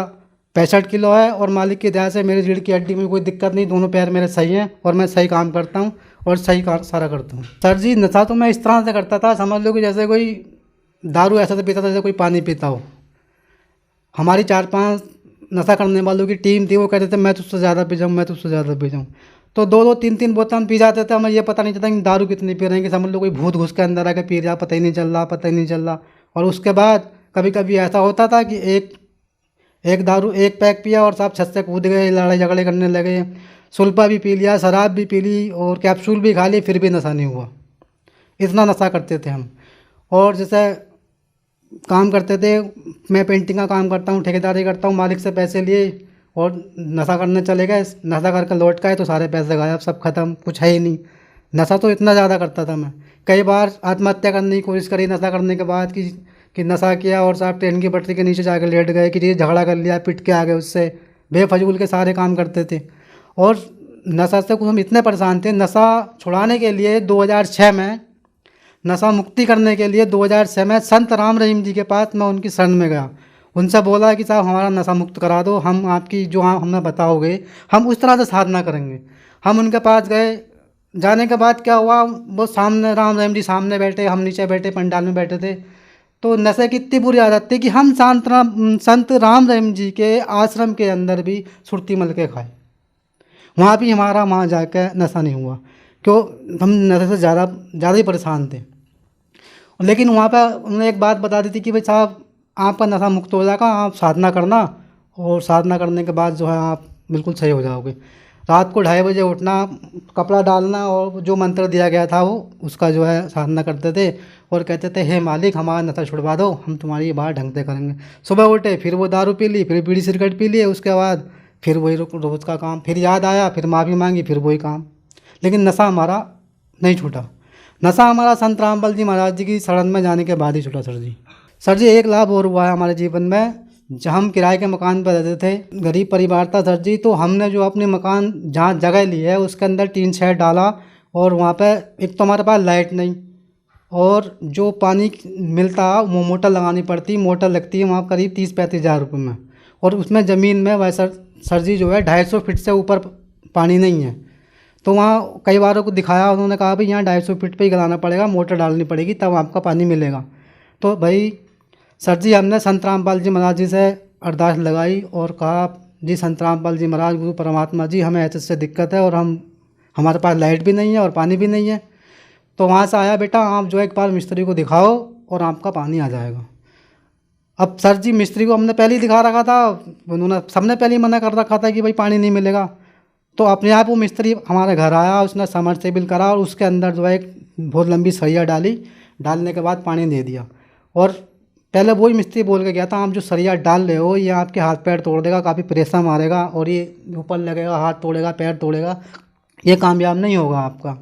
65 किलो है और मालिक की दया से मेरी रीढ़ की हड्डी में कोई दिक्कत नहीं, दोनों पैर मेरे सही हैं और मैं सही काम करता हूँ और सही काम सारा करता हूँ। सर जी, नशा तो मैं इस तरह से करता था, समझ लो कि जैसे कोई दारू ऐसा से पीता था जैसे कोई पानी पीता हो। हमारी 4-5 नशा करने वालों की टीम थी, वो कहते थे मैं तुझसे ज़्यादा पी जाऊँ, मैं तुझसे ज़्यादा पी जाऊँ। तो 2-2, 3-3 बोतल पी जाते थे। हमें ये पता नहीं चलता कि दारू कितनी पी रहे हैं, कि समझ लो कोई भूत घुस के अंदर आके पी रहा, पता ही नहीं चल रहा। और उसके बाद कभी कभी ऐसा होता था कि एक दारू एक पैक पिया और साहब छत से कूद गए, लड़ाई झगड़े करने लगे। सुल्फा भी पी लिया, शराब भी पी ली और कैप्सूल भी खा ली, फिर भी नशा नहीं हुआ। इतना नशा करते थे हम। और जैसे काम करते थे, मैं पेंटिंग का काम करता हूँ, ठेकेदारी करता हूँ, मालिक से पैसे लिए और नशा करने चले गए। नशा करके लौट गए तो सारे पैसे गायब, सब खत्म, कुछ है ही नहीं। नशा तो इतना ज़्यादा करता था मैं। कई बार आत्महत्या करने की कोशिश करी नशा करने के बाद, कि नशा किया और साहब ट्रेन की पटरी के नीचे जाकर लेट गए, कि झगड़ा कर लिया, पिट के आ गए, उससे बेफजूल के सारे काम करते थे। और नशा से कुछ हम इतने परेशान थे, नशा छुड़ाने के लिए 2006 में, नशा मुक्ति करने के लिए 2006 में संत राम रहीम जी के पास मैं उनकी शरण में गया। उनसे बोला कि साहब हमारा नशा मुक्त करा दो, हम आपकी जो हमें बताओगे हम उस तरह से साधना करेंगे। हम उनके पास गए। जाने के बाद क्या हुआ, वो सामने राम रहीम जी सामने बैठे, हम नीचे बैठे, पंडाल में बैठे थे। तो नशे की इतनी बुरी आदत थी कि हम संत राम रहीम जी के आश्रम के अंदर भी सुरती मल के खाए। वहाँ भी हमारा वहाँ जाकर नशा नहीं हुआ, क्यों, हम नशे से ज़्यादा ही परेशान थे। लेकिन वहाँ पर उन्होंने एक बात बता दी थी कि भाई साहब आपका नशा मुक्त हो जाएगा, आप साधना करना और साधना करने के बाद जो है आप बिल्कुल सही हो जाओगे। रात को 2:30 बजे उठना, कपड़ा डालना और जो मंत्र दिया गया था वो उसका जो है साधना करते थे और कहते थे, हे मालिक हमारा नशा छुड़वा दो, हम तुम्हारी ये बात ढंग से करेंगे। सुबह उठे फिर वो दारू पी ली, फिर बीड़ी सिगरेट पी लिए, उसके बाद फिर वही रोज़ का काम, फिर याद आया, फिर माफ़ी मांगी, फिर वही काम। लेकिन नशा हमारा नहीं छूटा। नशा हमारा संत रामपाल जी महाराज जी की शरण में जाने के बाद ही छूटा सर जी। सर जी एक लाभ और हुआ है हमारे जीवन में। जब हम किराए के मकान पर रहते थे, गरीब परिवार था सर जी, तो हमने जो अपने मकान जहाँ जगह ली है उसके अंदर टीन शेड डाला, और वहाँ पे एक तो हमारे पास लाइट नहीं, और जो पानी मिलता वो मोटर लगानी पड़ती, मोटर लगती है वहाँ करीब 30-35 हज़ार रुपये में, और उसमें ज़मीन में वैसा सर जी जो है 250 फीट से ऊपर पानी नहीं है। तो वहाँ कई बारों को दिखाया, उन्होंने कहा भाई यहाँ 250 फीट पे ही गलाना पड़ेगा, मोटर डालनी पड़ेगी तब आपका पानी मिलेगा। तो भाई सर जी हमने संत रामपाल जी महाराज जी से अरदास लगाई और कहा, जी संत रामपाल जी महाराज गुरु परमात्मा जी, हमें ऐसे दिक्कत है और हमारे पास लाइट भी नहीं है और पानी भी नहीं है। तो वहाँ से आया, बेटा आप जो एक बार मिस्त्री को दिखाओ और आपका पानी आ जाएगा। अब सर जी मिस्त्री को हमने पहले ही दिखा रखा था, उन्होंने सबने पहले ही मना कर रखा था कि भाई पानी नहीं मिलेगा। तो अपने आप वो मिस्त्री हमारे घर आया, उसने समरसेबिल करा और उसके अंदर जो है एक बहुत लंबी सरिया डाली, डालने के बाद पानी दे दिया। और पहले वही मिस्त्री बोल के गया था, आप जो सरिया डाल रहे हो ये आपके हाथ पैर तोड़ देगा, काफ़ी प्रेशर मारेगा और ये ऊपर लगेगा, हाथ तोड़ेगा, पैर तोड़ेगा, ये कामयाब नहीं होगा आपका।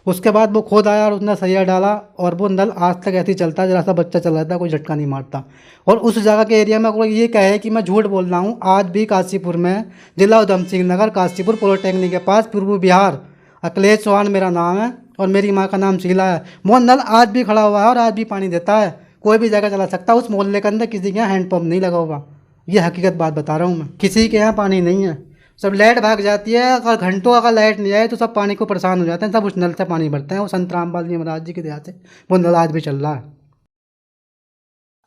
उसके बाद वो खुद आया और उसने सरिया डाला, और वो नल आज तक ऐसे ही चलता है, जरा सा बच्चा चल रहा था, कोई झटका नहीं मारता। और उस जगह के एरिया में कोई ये कहे कि मैं झूठ बोल रहा हूँ, आज भी काशीपुर में, जिला उधम सिंह नगर, काशीपुर पॉलिटेक्निक के पास, पूर्व बिहार, अखिलेश चौहान मेरा नाम है और मेरी माँ का नाम शीला है। वो नल आज भी खड़ा हुआ है और आज भी पानी देता है, कोई भी जगह चला सकता है। उस मोहल्ले के अंदर किसी के यहाँ हैंडपम्प नहीं लगा हुआ, ये हकीकत बात बता रहा हूँ मैं। किसी के यहाँ पानी नहीं है, सब लाइट भाग जाती है, अगर घंटों अगर लाइट नहीं आए तो सब पानी को परेशान हो जाते हैं, सब उस नल से पानी भरते हैं। वो संत रामपाल जी महाराज जी की दया से वो नल आज भी चल रहा है।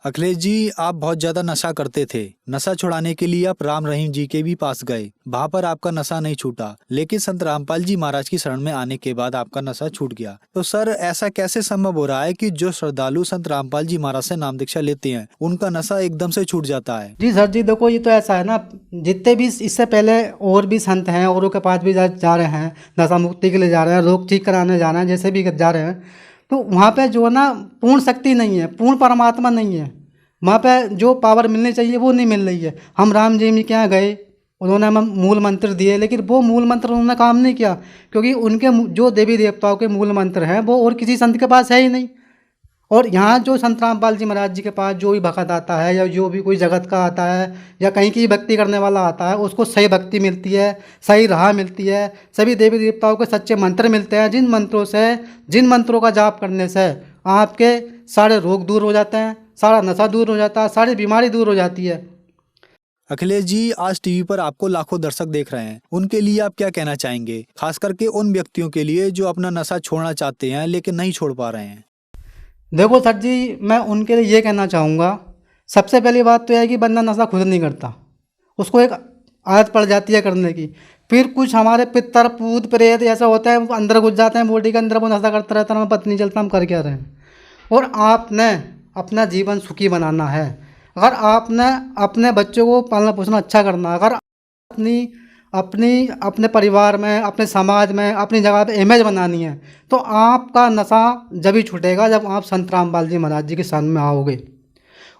अखिलेश जी, आप बहुत ज्यादा नशा करते थे। नशा छुड़ाने के लिए आप राम रहीम जी के भी पास गए, वहाँ पर आपका नशा नहीं छूटा, लेकिन संत रामपाल जी महाराज की शरण में आने के बाद आपका नशा छूट गया। तो सर ऐसा कैसे संभव हो रहा है कि जो श्रद्धालु संत रामपाल जी महाराज से नाम दीक्षा लेते हैं उनका नशा एकदम से छूट जाता है? जी सर जी देखो, ये तो ऐसा है ना, जितने भी इससे पहले और भी संत हैं, औरों के पास भी जा रहे हैं, नशा मुक्ति के लिए जा रहे हैं, रोग ठीक कराने जा रहे हैं, जैसे भी जा रहे हैं, तो वहाँ पे जो है ना पूर्ण शक्ति नहीं है, पूर्ण परमात्मा नहीं है, वहाँ पे जो पावर मिलनी चाहिए वो नहीं मिल रही है। हम राम जी के यहाँ गए, उन्होंने हमें मूल मंत्र दिए, लेकिन वो मूल मंत्र उन्होंने काम नहीं किया, क्योंकि उनके जो देवी देवताओं के मूल मंत्र हैं वो और किसी संत के पास है ही नहीं। और यहाँ जो संत रामपाल जी महाराज जी के पास जो भी भक्त आता है, या जो भी कोई जगत का आता है, या कहीं की भक्ति करने वाला आता है, उसको सही भक्ति मिलती है, सही राह मिलती है, सभी देवी देवताओं के सच्चे मंत्र मिलते हैं, जिन मंत्रों का जाप करने से आपके सारे रोग दूर हो जाते हैं, सारा नशा दूर हो जाता है, सारी बीमारी दूर हो जाती है। अखिलेश जी, आज टीवी पर आपको लाखों दर्शक देख रहे हैं, उनके लिए आप क्या कहना चाहेंगे, खास करके उन व्यक्तियों के लिए जो अपना नशा छोड़ना चाहते हैं लेकिन नहीं छोड़ पा रहे हैं? देखो सर जी, मैं उनके लिए ये कहना चाहूँगा, सबसे पहली बात तो यह है कि बंदा नशा खुद नहीं करता, उसको एक आदत पड़ जाती है करने की। फिर कुछ हमारे पितर पूत प्रेत ऐसा होता है, अंदर घुस जाते हैं बॉडी के अंदर, वो नशा करता रहता है, हमें पता नहीं चलता हम कर क्या रहे हैं। और आपने अपना जीवन सुखी बनाना है, अगर आपने अपने बच्चों को पालना पोसना अच्छा करना है, अगर अपने परिवार में, अपने समाज में, अपनी जगह पे इमेज बनानी है, तो आपका नशा जब ही छूटेगा जब आप संत रामपाल जी महाराज जी के शरण में आओगे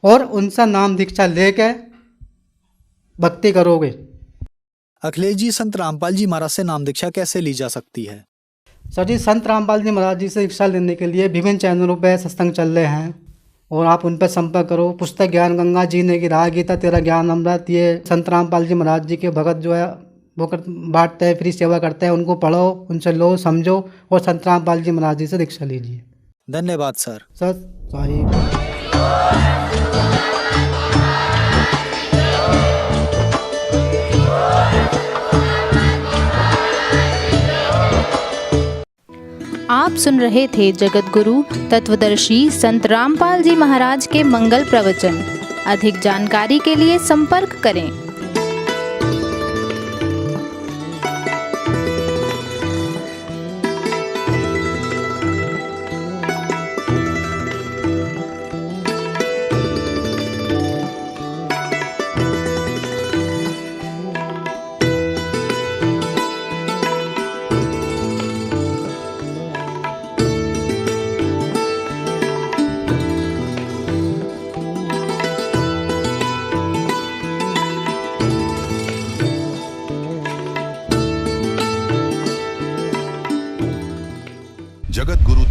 और उनसे नाम दीक्षा लेके भक्ति करोगे। अखिलेश जी, संत रामपाल जी महाराज से नाम दीक्षा कैसे ली जा सकती है? सर जी, संत रामपाल जी महाराज जी से दीक्षा लेने के लिए विभिन्न चैनलों पर सत्संग चल रहे हैं और आप उन पर संपर्क करो। पुस्तक ज्ञान गंगा, जीने की राह, गीता तेरा ज्ञान अमृत, ये संत रामपाल जी महाराज जी के भगत जो है वो बांटते हैं, फ्री सेवा करते हैं, उनको पढ़ो, उनसे लो, समझो और संत रामपाल जी महाराज जी से दीक्षा लीजिए। धन्यवाद सर। साहिब। आप सुन रहे थे जगत गुरु तत्वदर्शी संत रामपाल जी महाराज के मंगल प्रवचन। अधिक जानकारी के लिए संपर्क करें।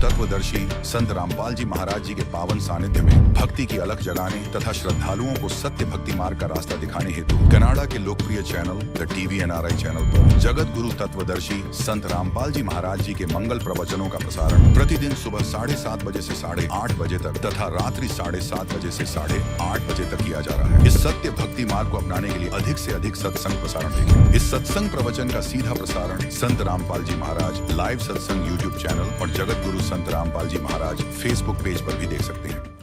तत्वदर्शी संत रामपाल जी महाराज जी के पावन सानिध्य में भक्ति की अलख जगाने तथा श्रद्धालुओं को सत्य भक्ति मार्ग का रास्ता दिखाने हेतु कनाडा के लोकप्रिय channel the TV NRI channel पर जगत गुरु तत्वदर्शी संत रामपाल जी महाराज जी के मंगल प्रवचनों का प्रसारण प्रतिदिन सुबह 7:30 बजे से 8:30 बजे तक तथा रात्रि 7:30 बजे से 8:30 बजे तक किया जा रहा है। इस सत्य भक्ति मार्ग को अपनाने के लिए अधिक से अधिक सत्संग प्रसारण देखें। इस सत्संग प्रवचन का सीधा प्रसारण संत रामपाल जी महाराज लाइव सत्संग YouTube चैनल और जगत गुरु संत रामपाल जी महाराज Facebook पेज पर भी देख सकते हैं।